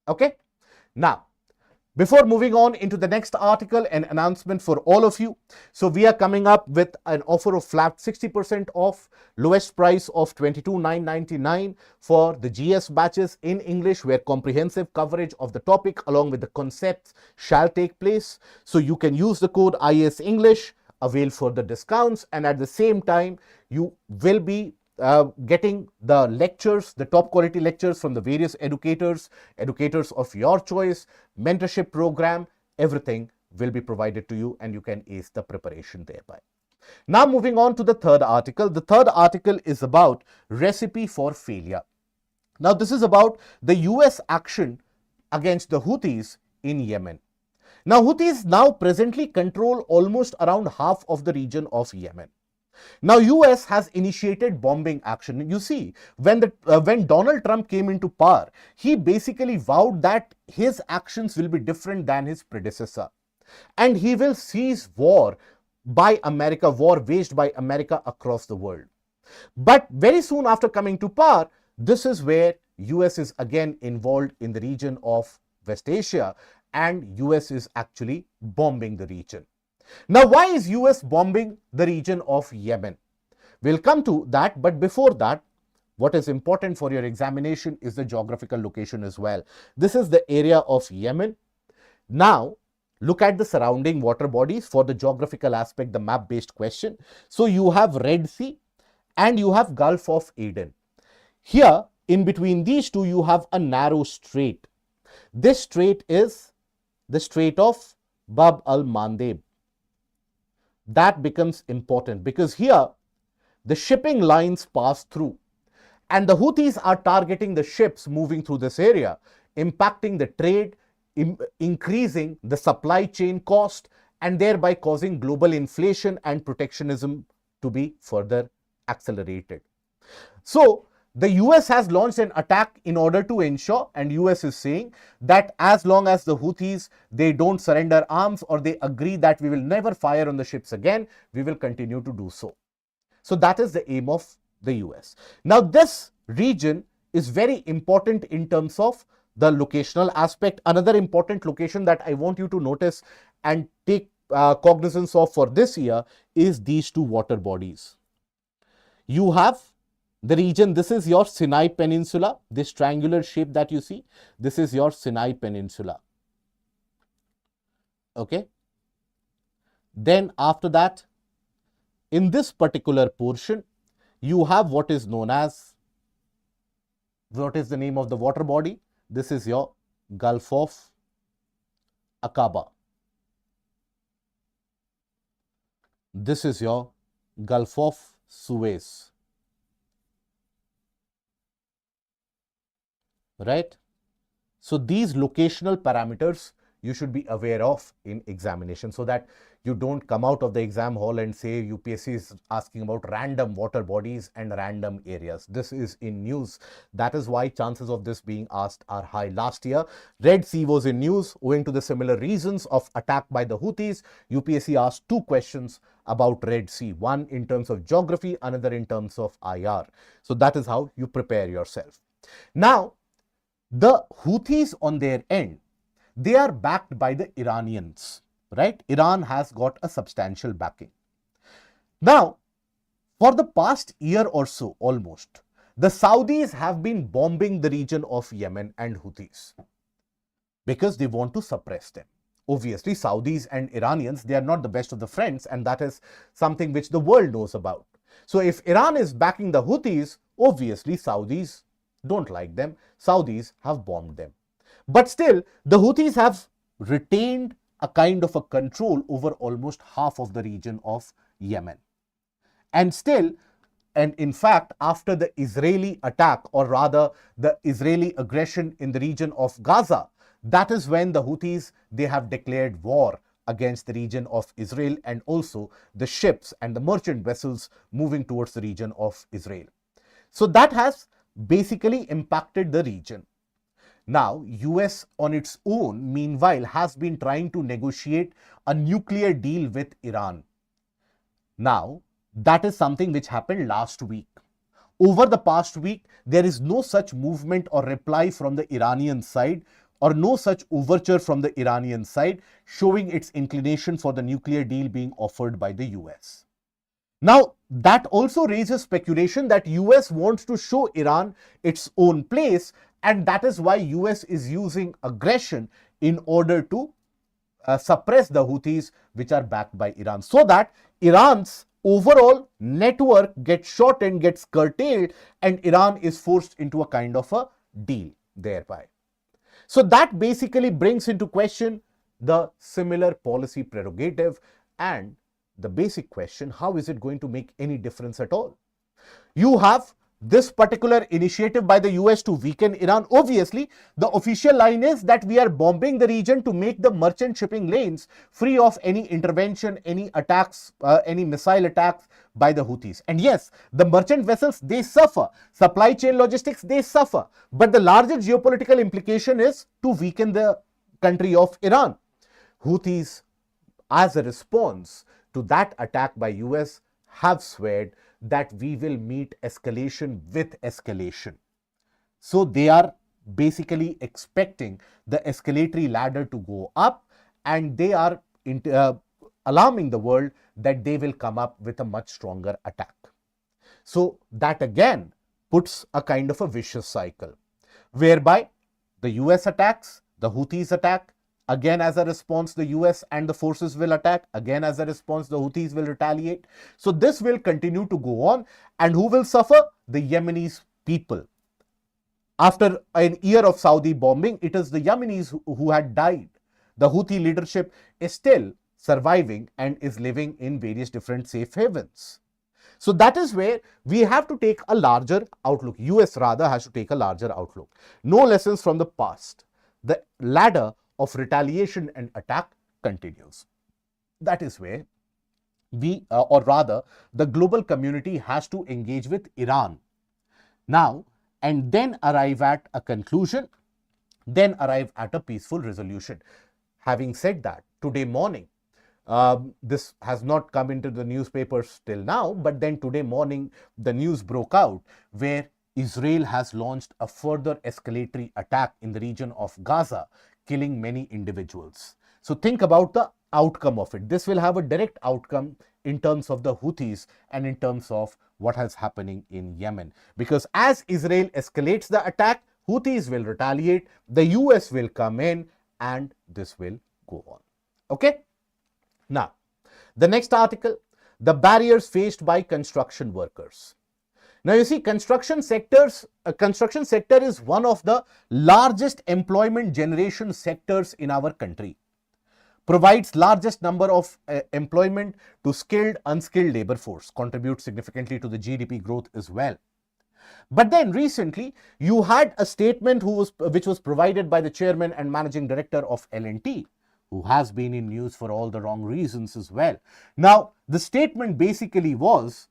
S1: Okay? Now, before moving on into the next article, an announcement for all of you. So we are coming up with an offer of flat 60% off, lowest price of $22,999 for the GS batches in English, where comprehensive coverage of the topic along with the concepts shall take place. So you can use the code IAS English, avail for the discounts, and at the same time you will be getting the lectures, the top quality lectures from the various educators of your choice, mentorship program, everything will be provided to you and you can ace the preparation thereby. Now moving on to the third article. The third article is about recipe for failure. Now this is about the US action against the Houthis in Yemen. Now Houthis now presently control almost around half of the region of Yemen. Now, US has initiated bombing action. You see, when Donald Trump came into power, he basically vowed that his actions will be different than his predecessor. And he will cease war waged by America across the world. But very soon after coming to power, this is where US is again involved in the region of West Asia, and US is actually bombing the region. Now, why is US bombing the region of Yemen? We'll come to that, but before that, what is important for your examination is the geographical location as well. This is the area of Yemen. Now, look at the surrounding water bodies for the geographical aspect, the map-based question. So, you have Red Sea and you have Gulf of Aden. Here, in between these two, you have a narrow strait. This strait is the Strait of Bab al-Mandeb. That becomes important because here the shipping lines pass through and the Houthis are targeting the ships moving through this area, impacting the trade, increasing the supply chain cost, and thereby causing global inflation and protectionism to be further accelerated. So The US has launched an attack in order to ensure, and US is saying that as long as the Houthis, they don't surrender arms or they agree that we will never fire on the ships again, we will continue to do so. So that is the aim of the US. Now this region is very important in terms of the locational aspect. Another important location that I want you to notice and take cognizance of for this year is these two water bodies. You have the region, this is your Sinai Peninsula, this triangular shape that you see, this is your Sinai Peninsula. Okay. Then after that, in this particular portion, you have what is known as, what is the name of the water body? This is your Gulf of Aqaba. This is your Gulf of Suez. Right? So these locational parameters you should be aware of in examination, so that you don't come out of the exam hall and say UPSC is asking about random water bodies and random areas. This is in news. That is why chances of this being asked are high. Last year, Red Sea was in news owing to the similar reasons of attack by the Houthis. UPSC asked two questions about Red Sea, one in terms of geography, another in terms of IR. So that is how you prepare yourself. Now, the Houthis on their end, they are backed by the Iranians, right? Iran has got a substantial backing. Now, for the past year or so almost, the Saudis have been bombing the region of Yemen and Houthis because they want to suppress them. Obviously, Saudis and Iranians, they are not the best of the friends, and that is something which the world knows about. So if Iran is backing the Houthis, obviously Saudis don't like them. Saudis have bombed them. But still, the Houthis have retained a kind of a control over almost half of the region of Yemen. And still, and in fact, after the Israeli attack, or rather the Israeli aggression in the region of Gaza, that is when the Houthis, they have declared war against the region of Israel and also the ships and the merchant vessels moving towards the region of Israel. So that has basically impacted the region. Now, US on its own, meanwhile, has been trying to negotiate a nuclear deal with Iran. Now, that is something which happened last week. Over the past week, there is no such movement or reply from the Iranian side, or no such overture from the Iranian side showing its inclination for the nuclear deal being offered by the US. Now, that also raises speculation that US wants to show Iran its own place, and that is why US is using aggression in order to suppress the Houthis, which are backed by Iran, so that Iran's overall network gets shortened, gets curtailed, and Iran is forced into a kind of a deal thereby. So that basically brings into question the similar policy prerogative and the basic question, how is it going to make any difference at all? You have this particular initiative by the US to weaken Iran. Obviously, the official line is that we are bombing the region to make the merchant shipping lanes free of any intervention, any attacks, any missile attacks by the Houthis. And yes, the merchant vessels, they suffer. Supply chain logistics, they suffer. But the larger geopolitical implication is to weaken the country of Iran. Houthis, as a response to that attack by US, have sweared that we will meet escalation with escalation. So they are basically expecting the escalatory ladder to go up, and they are alarming the world that they will come up with a much stronger attack. So that again puts a kind of a vicious cycle, whereby the US attacks, the Houthis attack, again as a response the US and the forces will attack, again as a response the Houthis will retaliate. So this will continue to go on, and who will suffer? The Yemenis people. After an year of Saudi bombing, it is the Yemenis who had died. The Houthi leadership is still surviving and is living in various different safe havens. So that is where we have to take a larger outlook. US rather has to take a larger outlook. No lessons from the past. The ladder of retaliation and attack continues. That is where we, or rather, the global community has to engage with Iran. Now, and then arrive at a conclusion, then arrive at a peaceful resolution. Having said that, today morning, this has not come into the newspapers till now, but then today morning, the news broke out where Israel has launched a further escalatory attack in the region of Gaza, killing many individuals. So think about the outcome of it. This will have a direct outcome in terms of the Houthis and in terms of what is happening in Yemen. Because as Israel escalates the attack, Houthis will retaliate, the US will come in, and this will go on. Okay? Now, the next article, the barriers faced by construction workers. Now, you see, construction sector is one of the largest employment generation sectors in our country. Provides largest number of employment to skilled, unskilled labor force, contributes significantly to the GDP growth as well. But then recently, you had a statement which was provided by the chairman and managing director of L&T, who has been in news for all the wrong reasons as well. Now, the statement basically was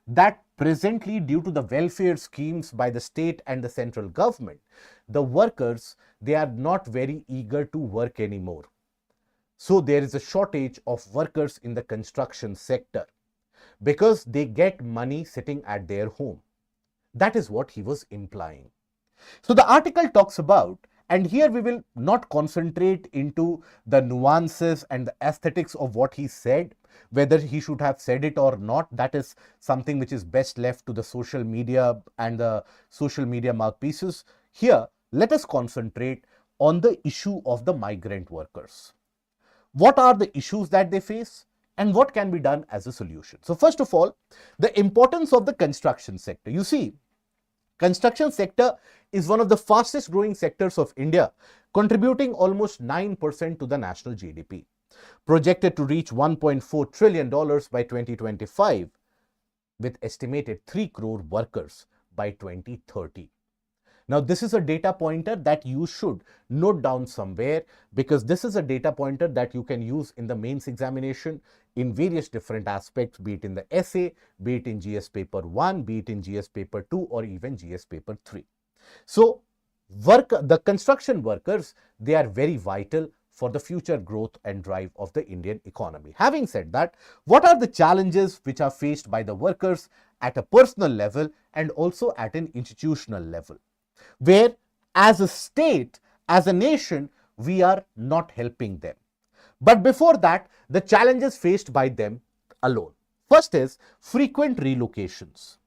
S1: that presently, due to the welfare schemes by the state and the central government, the workers, they are not very eager to work anymore. So there is a shortage of workers in the construction sector because they get money sitting at their home. That is what he was implying. So the article talks about, and here we will not concentrate into the nuances and the aesthetics of what he said, whether he should have said it or not. That is something which is best left to the social media and the social media mouthpieces. Here, let us concentrate on the issue of the migrant workers. What are the issues that they face and what can be done as a solution? So first of all, the importance of the construction sector. You see, construction sector is one of the fastest growing sectors of India, contributing almost 9% to the national GDP, projected to reach $1.4 trillion by 2025, with estimated 3 crore workers by 2030. Now, this is a data pointer that you should note down somewhere, because this is a data pointer that you can use in the mains examination in various different aspects, be it in the essay, be it in GS paper 1, be it in GS paper 2, or even GS paper 3. So, the construction workers, they are very vital for the future growth and drive of the Indian economy. Having said that, what are the challenges which are faced by the workers at a personal level and also at an institutional level, where as a state, as a nation, we are not helping them? But before that, the challenges faced by them alone. First is frequent relocations.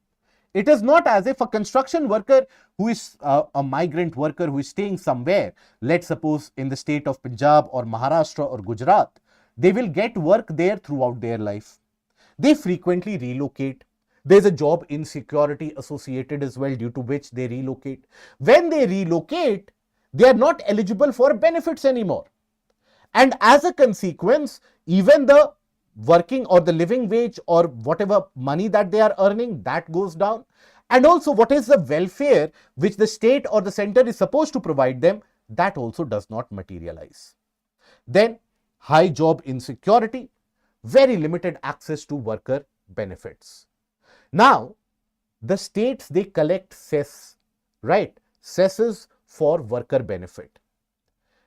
S1: It is not as if a construction worker who is a migrant worker who is staying somewhere, let's suppose in the state of Punjab or Maharashtra or Gujarat, they will get work there throughout their life. They frequently relocate. There's a job insecurity associated as well, due to which they relocate. When they relocate, they are not eligible for benefits anymore. And as a consequence, even the working or the living wage or whatever money that they are earning, that goes down. And also, what is the welfare which the state or the center is supposed to provide them, that also does not materialize. Then, high job insecurity, very limited access to worker benefits. Now, the states, they collect cess, right? Cesses for worker benefit.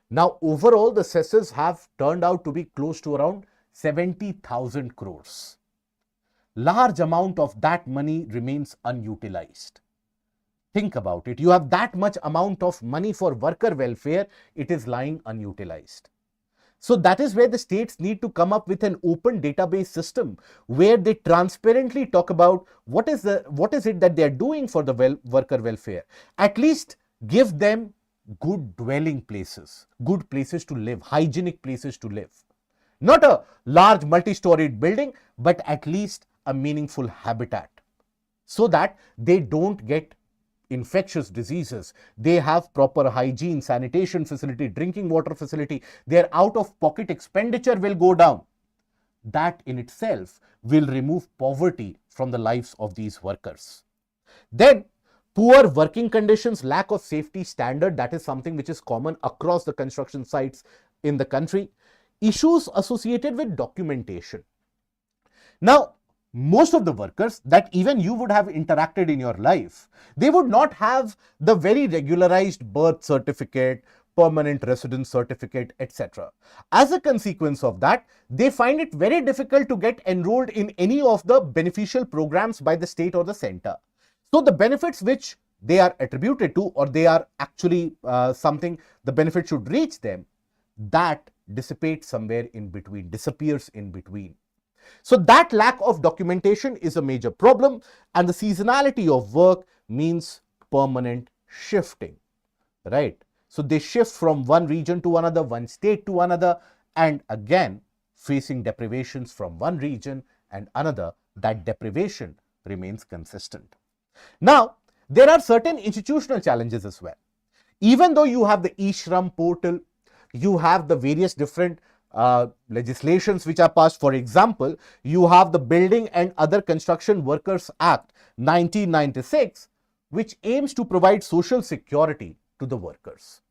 S1: Now, overall, the cesses have turned out to be close to around 70,000 crores. Large amount of that money remains unutilized. Think about it. You have that much amount of money for worker welfare, it is lying unutilized. So that is where the states need to come up with an open database system where they transparently talk about what is it that they are doing for the worker welfare. At least give them good dwelling places, good places to live, hygienic places to live. Not a large multi-storied building, but at least a meaningful habitat, so that they don't get infectious diseases. They have proper hygiene, sanitation facility, drinking water facility. Their out-of-pocket expenditure will go down. That in itself will remove poverty from the lives of these workers. Then, poor working conditions, lack of safety standard, that is something which is common across the construction sites in the country. Issues associated with documentation. Now, most of the workers that even you would have interacted in your life, they would not have the very regularized birth certificate, permanent residence certificate, etc. As a consequence of that, they find it very difficult to get enrolled in any of the beneficial programs by the state or the center. So the benefits which they are attributed to, or they are actually something the benefit should reach them, that dissipates somewhere in between, disappears in between. So that lack of documentation is a major problem, and the seasonality of work means permanent shifting, right? So they shift from one region to another, one state to another, and again facing deprivations from one region and another. That deprivation remains consistent. Now, there are certain institutional challenges as well. Even though you have the eShram portal, you have the various different legislations which are passed. For example, you have the Building and Other Construction Workers Act 1996, which aims to provide social security to the workers.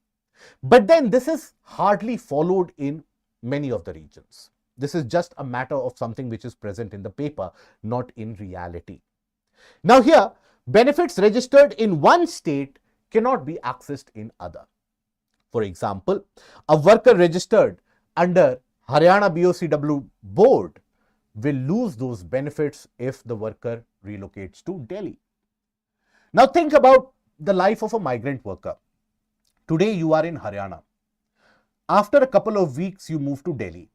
S1: But then this is hardly followed in many of the regions. This is just a matter of something which is present in the paper, not in reality. Now here, benefits registered in one state cannot be accessed in other. For example, a worker registered under Haryana BOCW board will lose those benefits if the worker relocates to Delhi. Now think about the life of a migrant worker. Today you are in Haryana. After a couple of weeks you move to Delhi.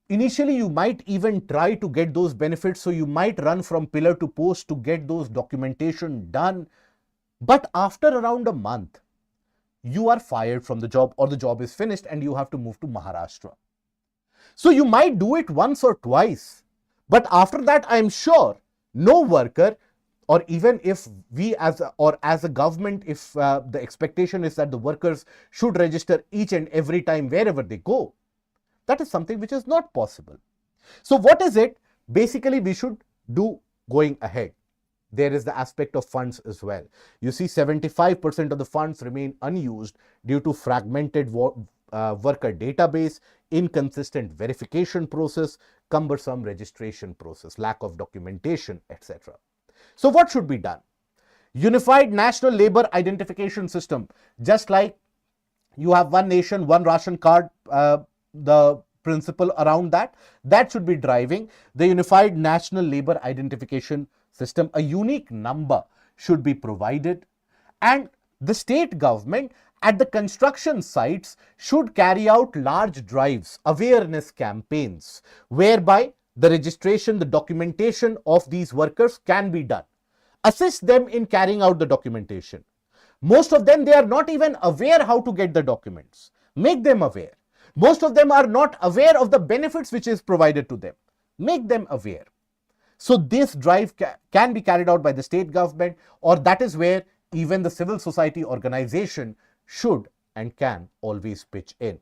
S1: Initially you might even try to get those benefits, so you might run from pillar to post to get those documentation done. But after around a month, you are fired from the job, or the job is finished and you have to move to Maharashtra. So you might do it once or twice, but after that I am sure no worker, or even if we as a government, if the expectation is that the workers should register each and every time wherever they go, that is something which is not possible. So what is it basically we should do going ahead? There is the aspect of funds as well. You see, 75% of the funds remain unused due to fragmented worker database, inconsistent verification process, cumbersome registration process, lack of documentation, etc. So what should be done? Unified National Labor Identification System. Just like you have one nation, one ration card, the principle around that should be driving the Unified National Labor Identification System. A unique number should be provided, and the state government at the construction sites should carry out large drives, awareness campaigns, whereby the registration, the documentation of these workers can be done. Assist them in carrying out the documentation. Most of them, they are not even aware how to get the documents. Make them aware. Most of them are not aware of the benefits which is provided to them. Make them aware. So this drive can be carried out by the state government, or that is where even the civil society organization should and can always pitch in.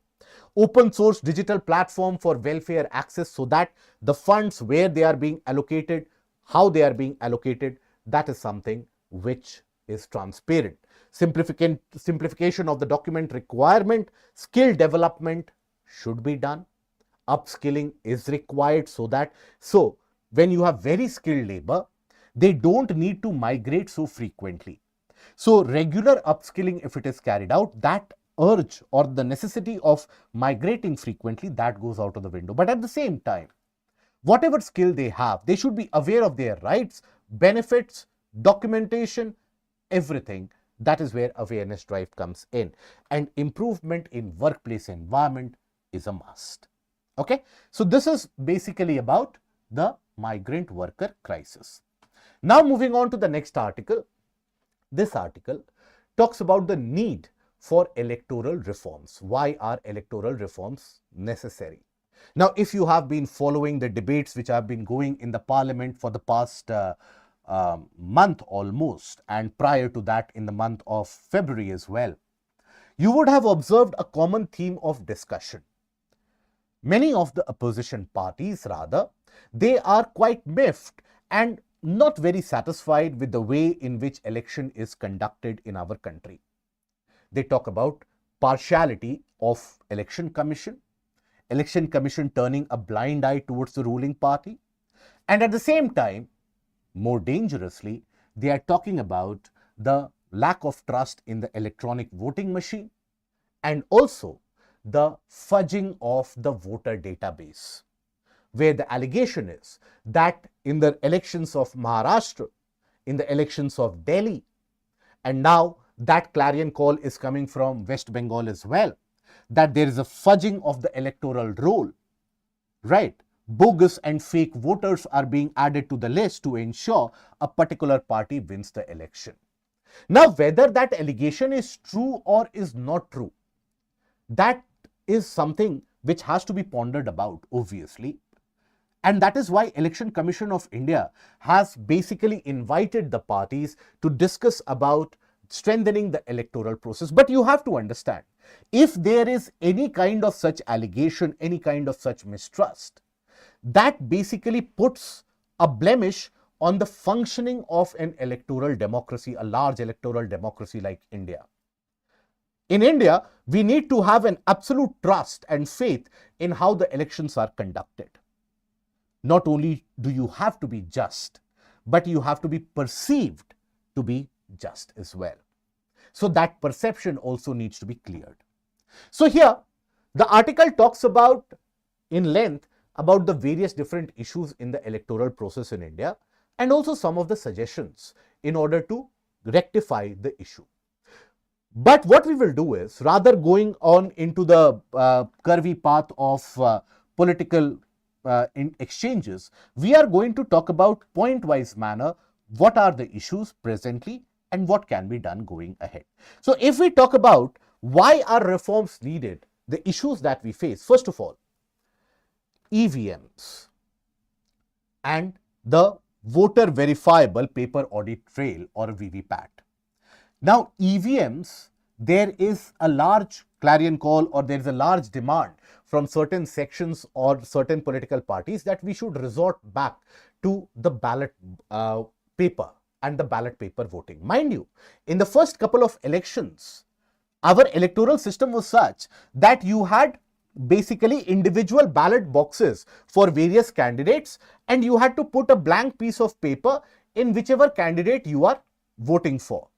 S1: Open source digital platform for welfare access, so that the funds, where they are being allocated, how they are being allocated, that is something which is transparent. Simplification of the document requirement, skill development should be done. Upskilling is required, so when you have very skilled labor, they don't need to migrate so frequently. So regular upskilling, if it is carried out, that urge or the necessity of migrating frequently, that goes out of the window. But at the same time, whatever skill they have, they should be aware of their rights, benefits, documentation, everything. That is where awareness drive comes in. And improvement in workplace environment is a must. Okay, so this is basically about the migrant worker crisis. Now moving on to the next article. This article talks about the need for electoral reforms. Why are electoral reforms necessary? Now, if you have been following the debates which have been going in the parliament for the past month almost, and prior to that in the month of February as well, you would have observed a common theme of discussion. Many of the opposition parties, rather, they are quite miffed and not very satisfied with the way in which election is conducted in our country. They talk about partiality of election commission turning a blind eye towards the ruling party, And at the same time, more dangerously, they are talking about the lack of trust in the electronic voting machine and also the fudging of the voter database, where the allegation is that in the elections of Maharashtra, in the elections of Delhi, and now that clarion call is coming from West Bengal as well, that there is a fudging of the electoral roll, right? Bogus and fake voters are being added to the list to ensure a particular party wins the election. Now, whether that allegation is true or is not true, that is something which has to be pondered about, obviously. And that is why Election Commission of India has basically invited the parties to discuss about strengthening the electoral process. But you have to understand, if there is any kind of such allegation, any kind of such mistrust, that basically puts a blemish on the functioning of an electoral democracy, a large electoral democracy like India. In India, we need to have an absolute trust and faith in how the elections are conducted. Not only do you have to be just, but you have to be perceived to be just as well. So that perception also needs to be cleared. So here, the article talks about in length about the various different issues in the electoral process in India and also some of the suggestions in order to rectify the issue. But what we will do is, rather going on into the curvy path of political exchanges, we are going to talk about point-wise manner, what are the issues presently and what can be done going ahead. So if we talk about why are reforms needed, the issues that we face, first of all, EVMs and the voter verifiable paper audit trail or VVPAT. Now, EVMs, there is a large clarion call or there is a large demand from certain sections or certain political parties that we should resort back to the ballot paper and the ballot paper voting. Mind you, in the first couple of elections, our electoral system was such that you had basically individual ballot boxes for various candidates and you had to put a blank piece of paper in whichever candidate you are voting for.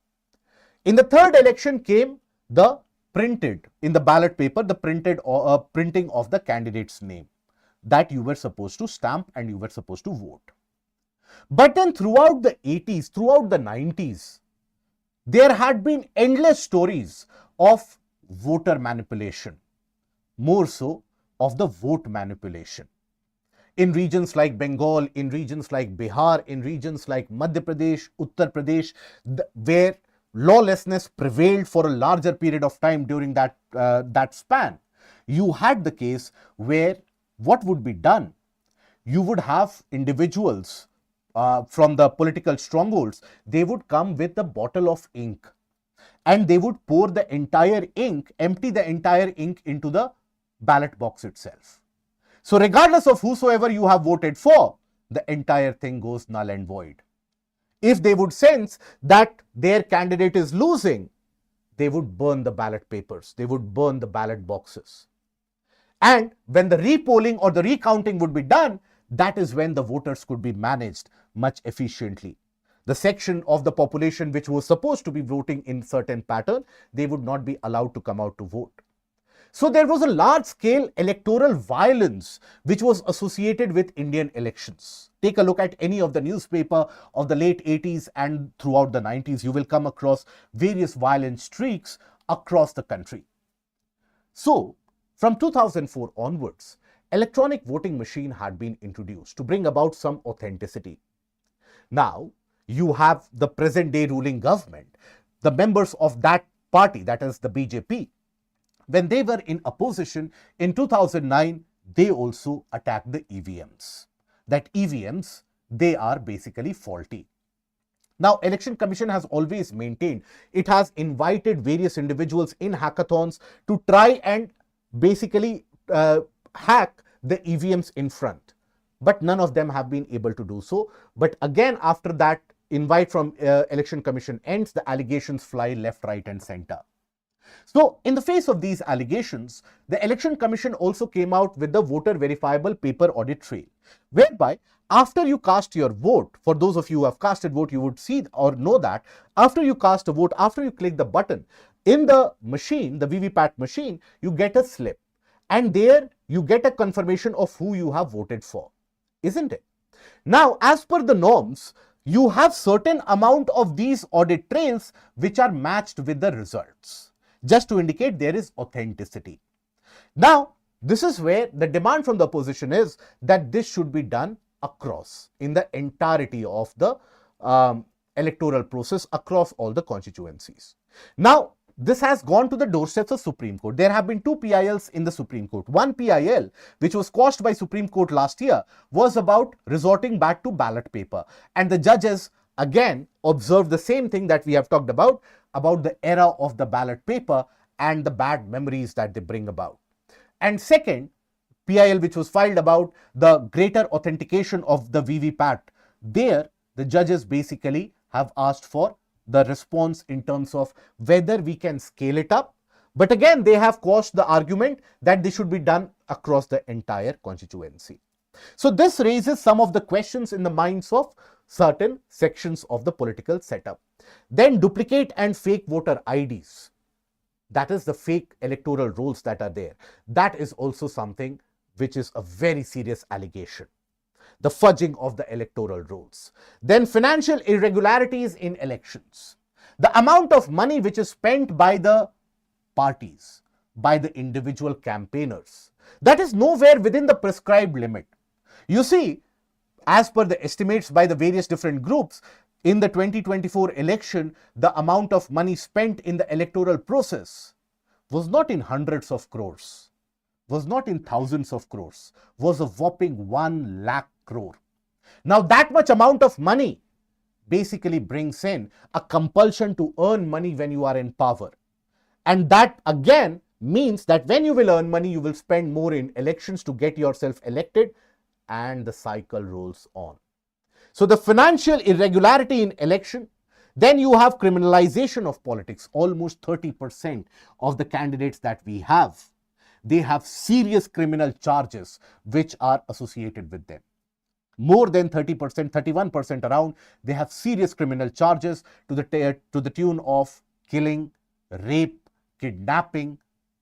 S1: In the third election came the printed, in the ballot paper, the printed or printing of the candidate's name that you were supposed to stamp and you were supposed to vote. But then throughout the 80s, throughout the 90s, there had been endless stories of voter manipulation, more so of the vote manipulation. In regions like Bengal, in regions like Bihar, in regions like Madhya Pradesh, Uttar Pradesh, where lawlessness prevailed for a larger period of time during that span, you had the case where what would be done? You would have individuals from the political strongholds, they would come with a bottle of ink and they would pour the entire ink, empty the entire ink into the ballot box itself. So regardless of whosoever you have voted for, the entire thing goes null and void. If they would sense that their candidate is losing, they would burn the ballot papers, they would burn the ballot boxes. And when the repolling or the recounting would be done, that is when the voters could be managed much efficiently. The section of the population which was supposed to be voting in certain pattern, they would not be allowed to come out to vote. So there was a large-scale electoral violence which was associated with Indian elections. Take a look at any of the newspaper of the late 80s and throughout the 90s, you will come across various violent streaks across the country. So, from 2004 onwards, electronic voting machine had been introduced to bring about some authenticity. Now, you have the present day ruling government, the members of that party, that is the BJP, when they were in opposition in 2009, they also attacked the EVMs. That EVMs, they are basically faulty. Now, Election Commission has always maintained, it has invited various individuals in hackathons to try and basically hack the EVMs in front. But none of them have been able to do so. But again, after that invite from Election Commission ends, the allegations fly left, right and center. So, in the face of these allegations, the Election Commission also came out with the voter verifiable paper audit trail, whereby after you cast your vote, for those of you who have casted vote, you would see or know that after you cast a vote, after you click the button in the machine, the VVPAT machine, you get a slip, and there you get a confirmation of who you have voted for, isn't it? Now, as per the norms, you have certain amount of these audit trails which are matched with the results, just to indicate there is authenticity. Now, this is where the demand from the opposition is that this should be done across, in the entirety of the electoral process across all the constituencies. Now, this has gone to the doorsteps of Supreme Court. There have been two PILs in the Supreme Court. One PIL, which was quashed by Supreme Court last year, was about resorting back to ballot paper. And the judges again observed the same thing that we have talked about the era of the ballot paper and the bad memories that they bring about. And second, PIL, which was filed about the greater authentication of the VVPAT, there the judges basically have asked for the response in terms of whether we can scale it up. But again, they have quashed the argument that this should be done across the entire constituency. So this raises some of the questions in the minds of certain sections of the political setup. Then duplicate and fake voter IDs. That is the fake electoral rolls that are there. That is also something which is a very serious allegation. The fudging of the electoral rolls. Then financial irregularities in elections. The amount of money which is spent by the parties, by the individual campaigners, that is nowhere within the prescribed limit. You see, as per the estimates by the various different groups, in the 2024 election, the amount of money spent in the electoral process was not in hundreds of crores, was not in thousands of crores, was a whopping 1 lakh crore. Now that much amount of money basically brings in a compulsion to earn money when you are in power. And that again means that when you will earn money, you will spend more in elections to get yourself elected, and the cycle rolls on. So the financial irregularity in election, then you have criminalization of politics. Almost 30% of the candidates that we have, they have serious criminal charges which are associated with them. More than 30%, 31% around, they have serious criminal charges to the tune of killing, rape, kidnapping,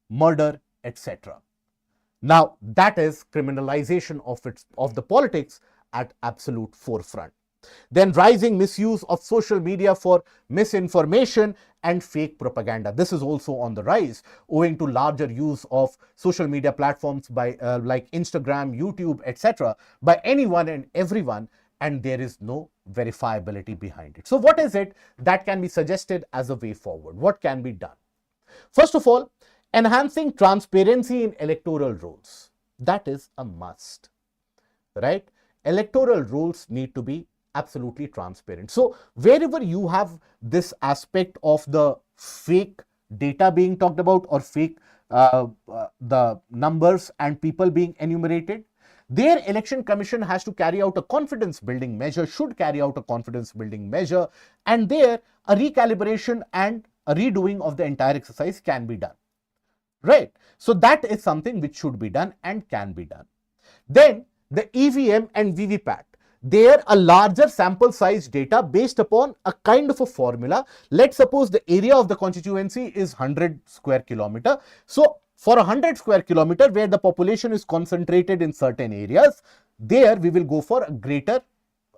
S1: murder, etc. Now, that is criminalization of the politics at absolute forefront. Then rising misuse of social media for misinformation and fake propaganda. This is also on the rise owing to larger use of social media platforms by like Instagram, YouTube, etc. by anyone and everyone, and there is no verifiability behind it. So what is it that can be suggested as a way forward? What can be done? First of all, enhancing transparency in electoral rolls. That is a must, right? Electoral rolls need to be absolutely transparent. So wherever you have this aspect of the fake data being talked about, or fake the numbers and people being enumerated, their election commission has to carry out a confidence building measure, should carry out a confidence building measure, and there a recalibration and a redoing of the entire exercise can be done, right? So that is something which should be done and can be done. Then the EVM and VVPAT, there a larger sample size data based upon a kind of a formula. Let's suppose the area of the constituency is 100 square kilometer. So for 100 square kilometer where the population is concentrated in certain areas, there we will go for a greater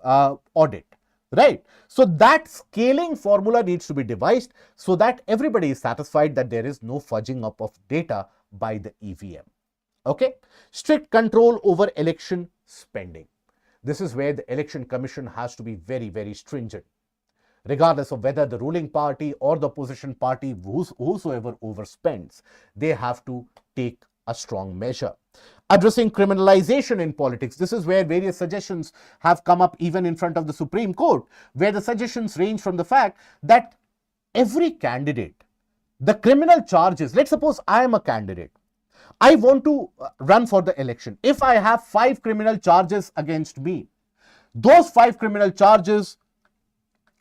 S1: audit, right? So that scaling formula needs to be devised so that everybody is satisfied that there is no fudging up of data by the EVM. Okay, strict control over election spending. This is where the election commission has to be very, very stringent. Regardless of whether the ruling party or the opposition party, whosoever overspends, they have to take a strong measure. Addressing criminalization in politics. This is where various suggestions have come up even in front of the Supreme Court, where the suggestions range from the fact that every candidate, the criminal charges, let's suppose I am a candidate, I want to run for the election. If I have 5 criminal charges against me, those 5 criminal charges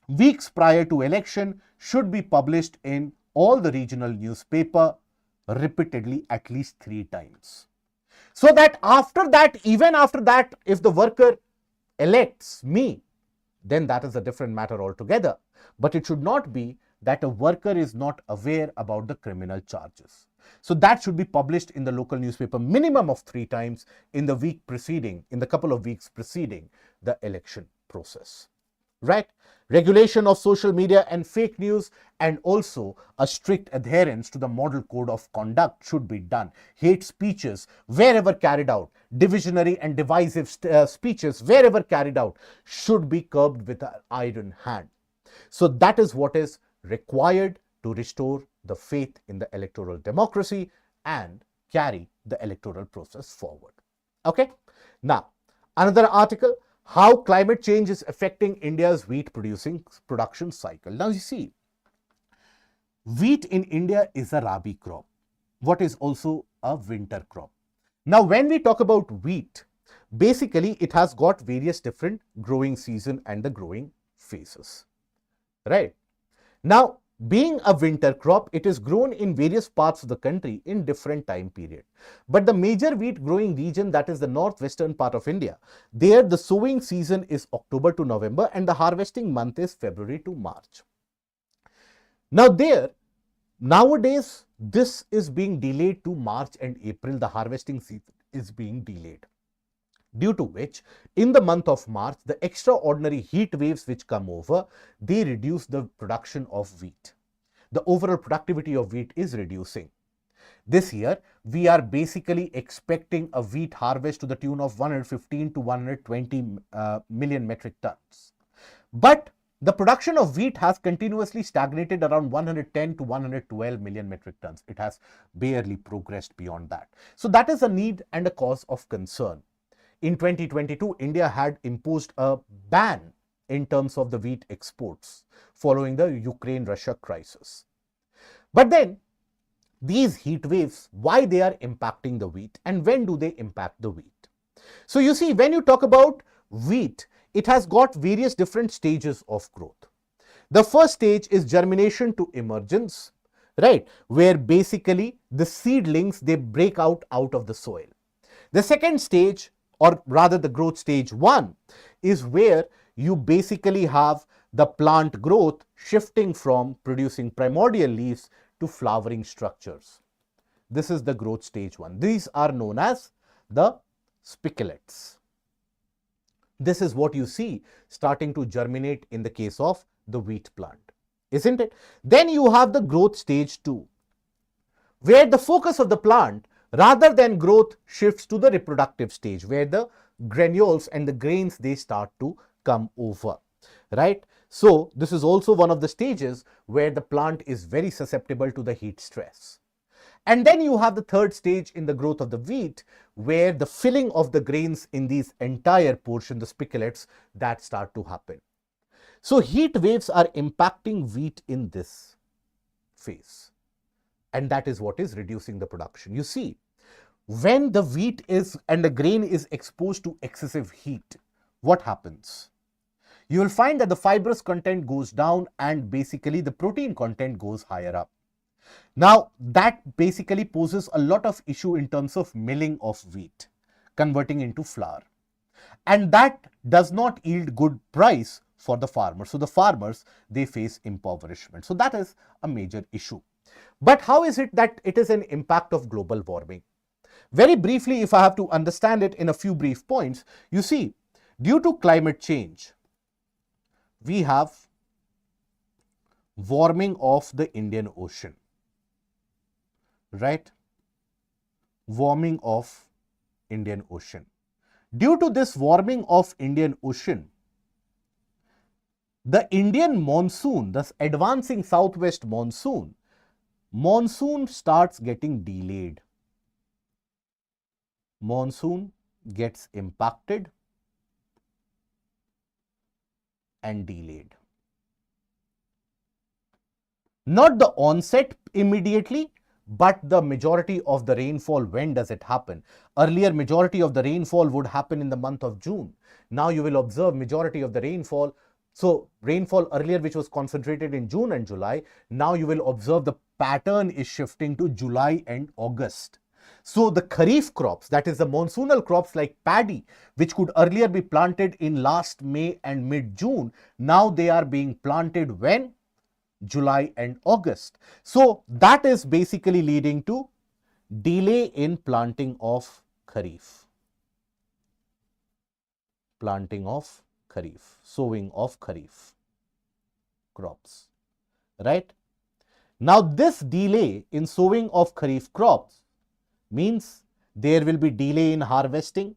S1: weeks prior to election should be published in all the regional newspaper repeatedly at least 3 times. So that after that, even after that, if the worker elects me, then that is a different matter altogether. But it should not be that a worker is not aware about the criminal charges. So that should be published in the local newspaper minimum of 3 times in the week preceding, in the couple of weeks preceding the election process. Right? Regulation of social media and fake news, and also a strict adherence to the model code of conduct should be done. Hate speeches, wherever carried out, divisionary and divisive speeches, wherever carried out, should be curbed with an iron hand. So that is what is required to restore the faith in the electoral democracy and carry the electoral process forward. Okay? Now, another article, how climate change is affecting India's wheat production cycle. Now you see, wheat in India is a rabi crop, what is also a winter crop. Now when we talk about wheat, basically it has got various different growing season and the growing phases, right? Now, being a winter crop, it is grown in various parts of the country in different time period. But the major wheat growing region, that is the northwestern part of India, there the sowing season is October to November and the harvesting month is February to March. Now there, nowadays, this is being delayed to March and April. The harvesting season is being delayed, due to which in the month of March, the extraordinary heat waves which come over, they reduce the production of wheat. The overall productivity of wheat is reducing. This year, we are basically expecting a wheat harvest to the tune of 115 to 120 million metric tons. But the production of wheat has continuously stagnated around 110 to 112 million metric tons. It has barely progressed beyond that. So that is a need and a cause of concern. In 2022, India had imposed a ban in terms of the wheat exports following the Ukraine-Russia crisis. But then, these heat waves, why they are impacting the wheat and when do they impact the wheat? So you see, when you talk about wheat, it has got various different stages of growth. The first stage is germination to emergence, right? Where basically the seedlings, they break out of the soil. The second stage, or rather the growth stage 1, is where you basically have the plant growth shifting from producing primordial leaves to flowering structures. This is the growth stage 1. These are known as the spikelets. This is what you see starting to germinate in the case of the wheat plant, isn't it? Then you have the growth stage 2, where the focus of the plant, rather than growth, shifts to the reproductive stage, where the granules and the grains, they start to come over, right? So this is also one of the stages where the plant is very susceptible to the heat stress. And then you have the third stage in the growth of the wheat, where the filling of the grains in these entire portion, the spikelets, that start to happen. So heat waves are impacting wheat in this phase. And that is what is reducing the production. You see, when the wheat is and the grain is exposed to excessive heat, what happens? You will find that the fibrous content goes down and basically the protein content goes higher up. Now, that basically poses a lot of issue in terms of milling of wheat, converting into flour. And that does not yield good price for the farmers. So the farmers, they face impoverishment. So that is a major issue. But how is it that it is an impact of global warming? Very briefly, if I have to understand it in a few brief points, you see, due to climate change, we have warming of the Indian Ocean, right? Warming of Indian Ocean. Due to this warming of Indian Ocean, the Indian monsoon, thus advancing southwest monsoon starts getting delayed. Monsoon gets impacted and delayed. Not the onset immediately, but the majority of the rainfall, when does it happen? Earlier, majority of the rainfall would happen in the month of June. Now you will observe majority of the rainfall. So rainfall earlier, which was concentrated in June and July, now you will observe the pattern is shifting to July and August. So the kharif crops, that is the monsoonal crops like paddy, which could earlier be planted in last May and mid-June, now they are being planted when? July and August. So that is basically leading to delay in planting of kharif. Planting of kharif, sowing of kharif crops, right? Now this delay in sowing of kharif crops means there will be delay in harvesting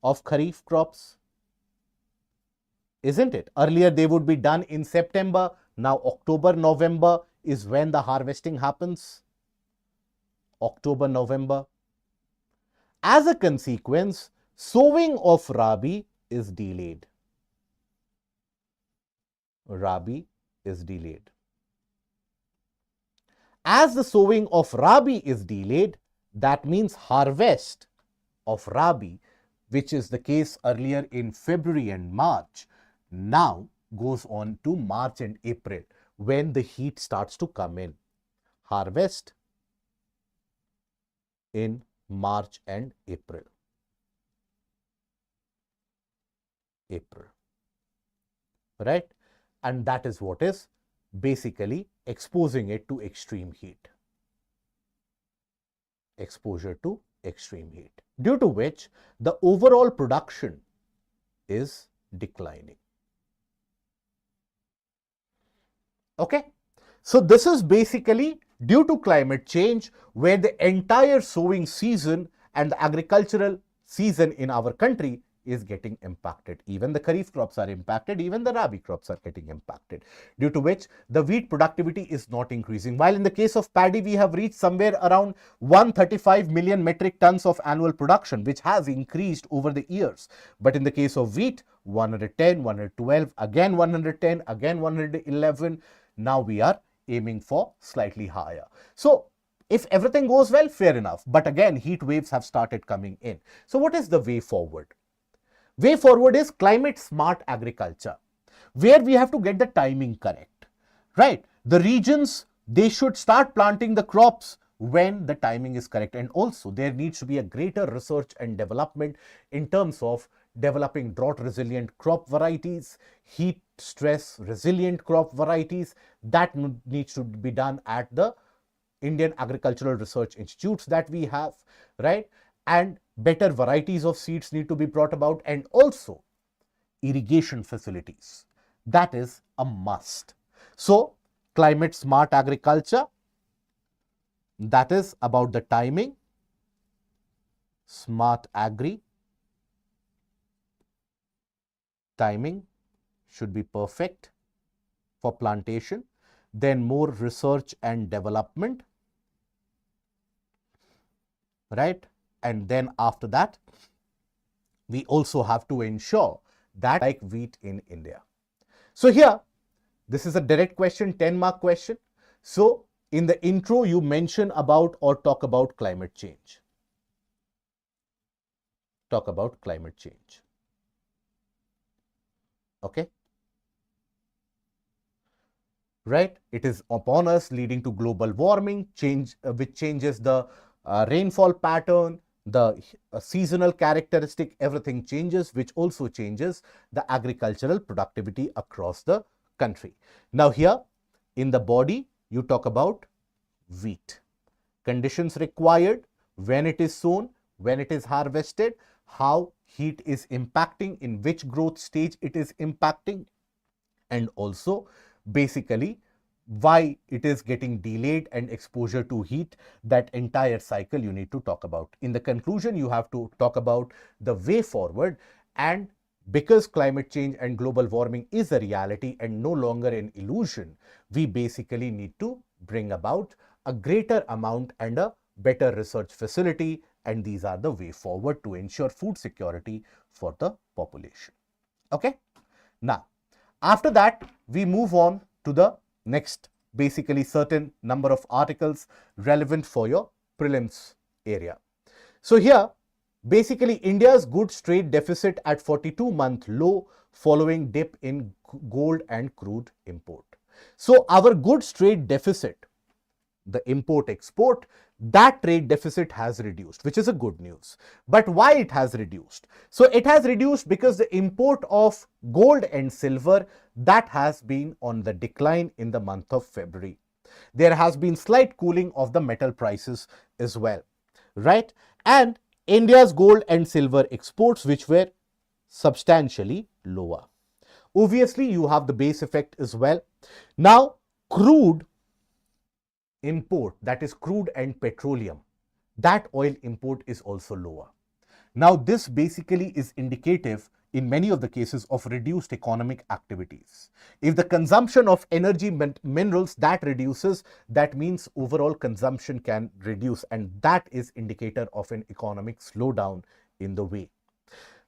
S1: of kharif crops, isn't it? Earlier they would be done in September, now October, November is when the harvesting happens. October, November. As a consequence, sowing of rabi is delayed. Rabi is delayed. As the sowing of rabi is delayed, that means harvest of rabi, which is the case earlier in February and March, now goes on to March and April when the heat starts to come in. Harvest in March and April. Right? And that is what is basically exposing it to extreme heat. Exposure to extreme heat, due to which the overall production is declining. Okay, so this is basically due to climate change, where the entire sowing season and the agricultural season in our country is getting impacted. Even the kharif crops are impacted, even the rabi crops are getting impacted, due to which the wheat productivity is not increasing. While in the case of paddy, we have reached somewhere around 135 million metric tons of annual production, which has increased over the years. But in the case of wheat, 110, 112, again 110, again 111. Now we are aiming for slightly higher. So if everything goes well, fair enough. But again, heat waves have started coming in. So what is the way forward? Way forward is climate smart agriculture, where we have to get the timing correct, right? The regions, they should start planting the crops when the timing is correct. And also there needs to be a greater research and development in terms of developing drought resilient crop varieties, heat stress resilient crop varieties. That needs to be done at the Indian Agricultural Research Institutes that we have, right? And better varieties of seeds need to be brought about, and also irrigation facilities. That is a must. So climate smart agriculture, that is about the timing. Smart agri, timing should be perfect for plantation. Then more research and development, right? And then after that, we also have to ensure that like wheat in India. So here, this is a direct question, 10-mark question. So in the intro, you mention about or talk about climate change. Talk about climate change. Okay. Right? It is upon us, leading to global warming, which changes the rainfall pattern, the seasonal characteristic, everything changes, which also changes the agricultural productivity across the country. Now here in the body, you talk about wheat. Conditions required, when it is sown, when it is harvested, how heat is impacting, in which growth stage it is impacting, and also basically why it is getting delayed and exposure to heat. That entire cycle you need to talk about. In the conclusion, you have to talk about the way forward, and because climate change and global warming is a reality and no longer an illusion, we basically need to bring about a greater amount and a better research facility, and these are the way forward to ensure food security for the population. Okay. Now, after that, we move on to the next, basically certain number of articles relevant for your prelims area. So here, basically India's goods trade deficit at 42-month low following dip in gold and crude import. So our goods trade deficit the import-export, that trade deficit has reduced, which is a good news. But why it has reduced? So it has reduced because the import of gold and silver, that has been on the decline in the month of February. There has been slight cooling of the metal prices as well, right? And India's gold and silver exports, which were substantially lower. Obviously, you have the base effect as well. Now, crude import, that is crude and petroleum, that oil import is also lower. Now, this basically is indicative in many of the cases of reduced economic activities. If the consumption of energy minerals that reduces, that means overall consumption can reduce, and that is indicator of an economic slowdown in the way.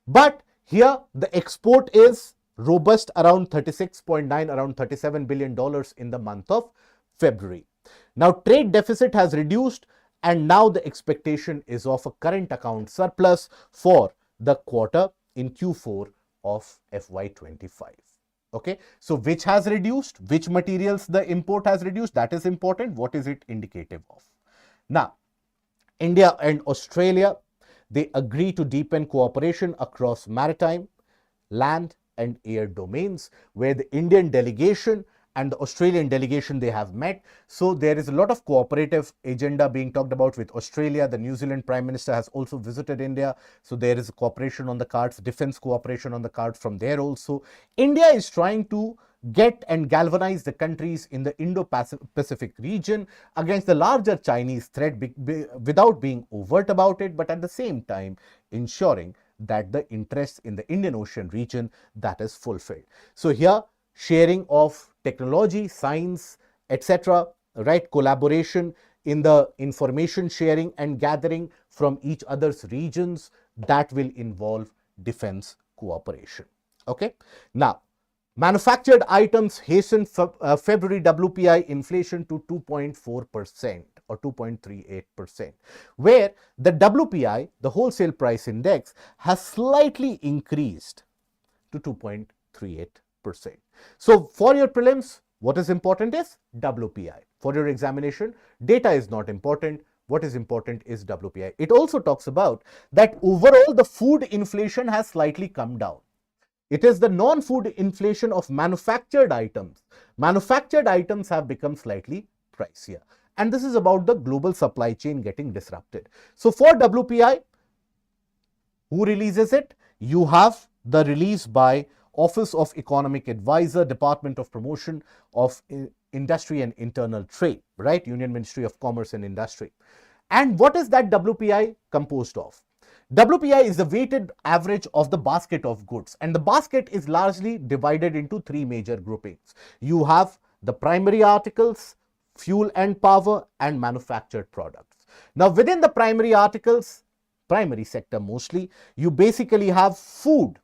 S1: But here the export is robust, around 36.9, around $37 billion in the month of February. Now trade deficit has reduced, and now the expectation is of a current account surplus for the quarter in Q4 of FY25. Okay, so which has reduced, which materials the import has reduced, that is important. What is it indicative of? Now, India and Australia, they agree to deepen cooperation across maritime, land and air domains, where the Indian delegation and the Australian delegation, they have met. So there is a lot of cooperative agenda being talked about with Australia. The New Zealand Prime Minister has also visited India. So there is cooperation on the cards, defense cooperation on the cards from there also. India is trying to get and galvanize the countries in the Indo-Pacific region against the larger Chinese threat without being overt about it, but at the same time ensuring that the interests in the Indian Ocean region, that is fulfilled. So here, sharing of technology, science, etc., right, collaboration in the information sharing and gathering from each other's regions, that will involve defense cooperation. Okay. Now, manufactured items hasten February WPI inflation to 2.4% or 2.38%, where the WPI, the wholesale price index, has slightly increased to 2.38%. So for your prelims, what is important is WPI. For your examination, data is not important. What is important is WPI. It also talks about that overall the food inflation has slightly come down. It is the non-food inflation of manufactured items. Manufactured items have become slightly pricier. And this is about the global supply chain getting disrupted. So for WPI, who releases it? You have the release by Office of Economic Advisor, Department of Promotion of Industry and Internal Trade, right? Union Ministry of Commerce and Industry. And what is that WPI composed of? WPI is the weighted average of the basket of goods, and the basket is largely divided into three major groupings. You have the primary articles, fuel and power, and manufactured products. Now within the primary articles, primary sector mostly, you basically have food,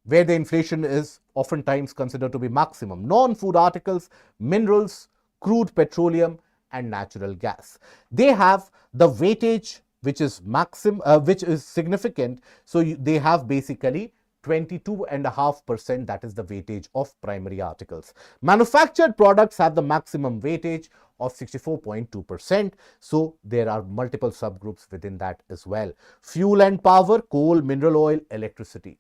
S1: where the inflation is oftentimes considered to be maximum. Non-food articles, minerals, crude petroleum and natural gas. They have the weightage which is which is significant. So they have basically 22.5%, that is the weightage of primary articles. Manufactured products have the maximum weightage of 64.2%. So there are multiple subgroups within that as well. Fuel and power, coal, mineral oil, electricity.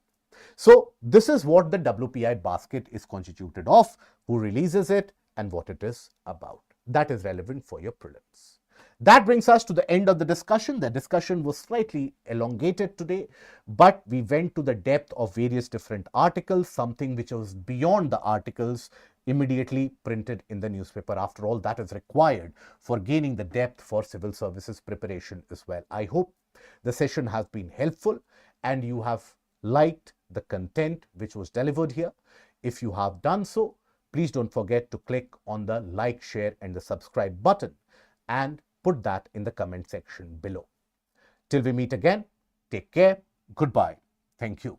S1: So this is what the WPI basket is constituted of, who releases it and what it is about. That is relevant for your prelims. That brings us to the end of the discussion. The discussion was slightly elongated today, but we went to the depth of various different articles, something which was beyond the articles immediately printed in the newspaper. After all, that is required for gaining the depth for civil services preparation as well. I hope the session has been helpful and you have liked the content which was delivered here. If you have done so, please don't forget to click on the like, share and the subscribe button and put that in the comment section below. Till we meet again, take care. Goodbye. Thank you.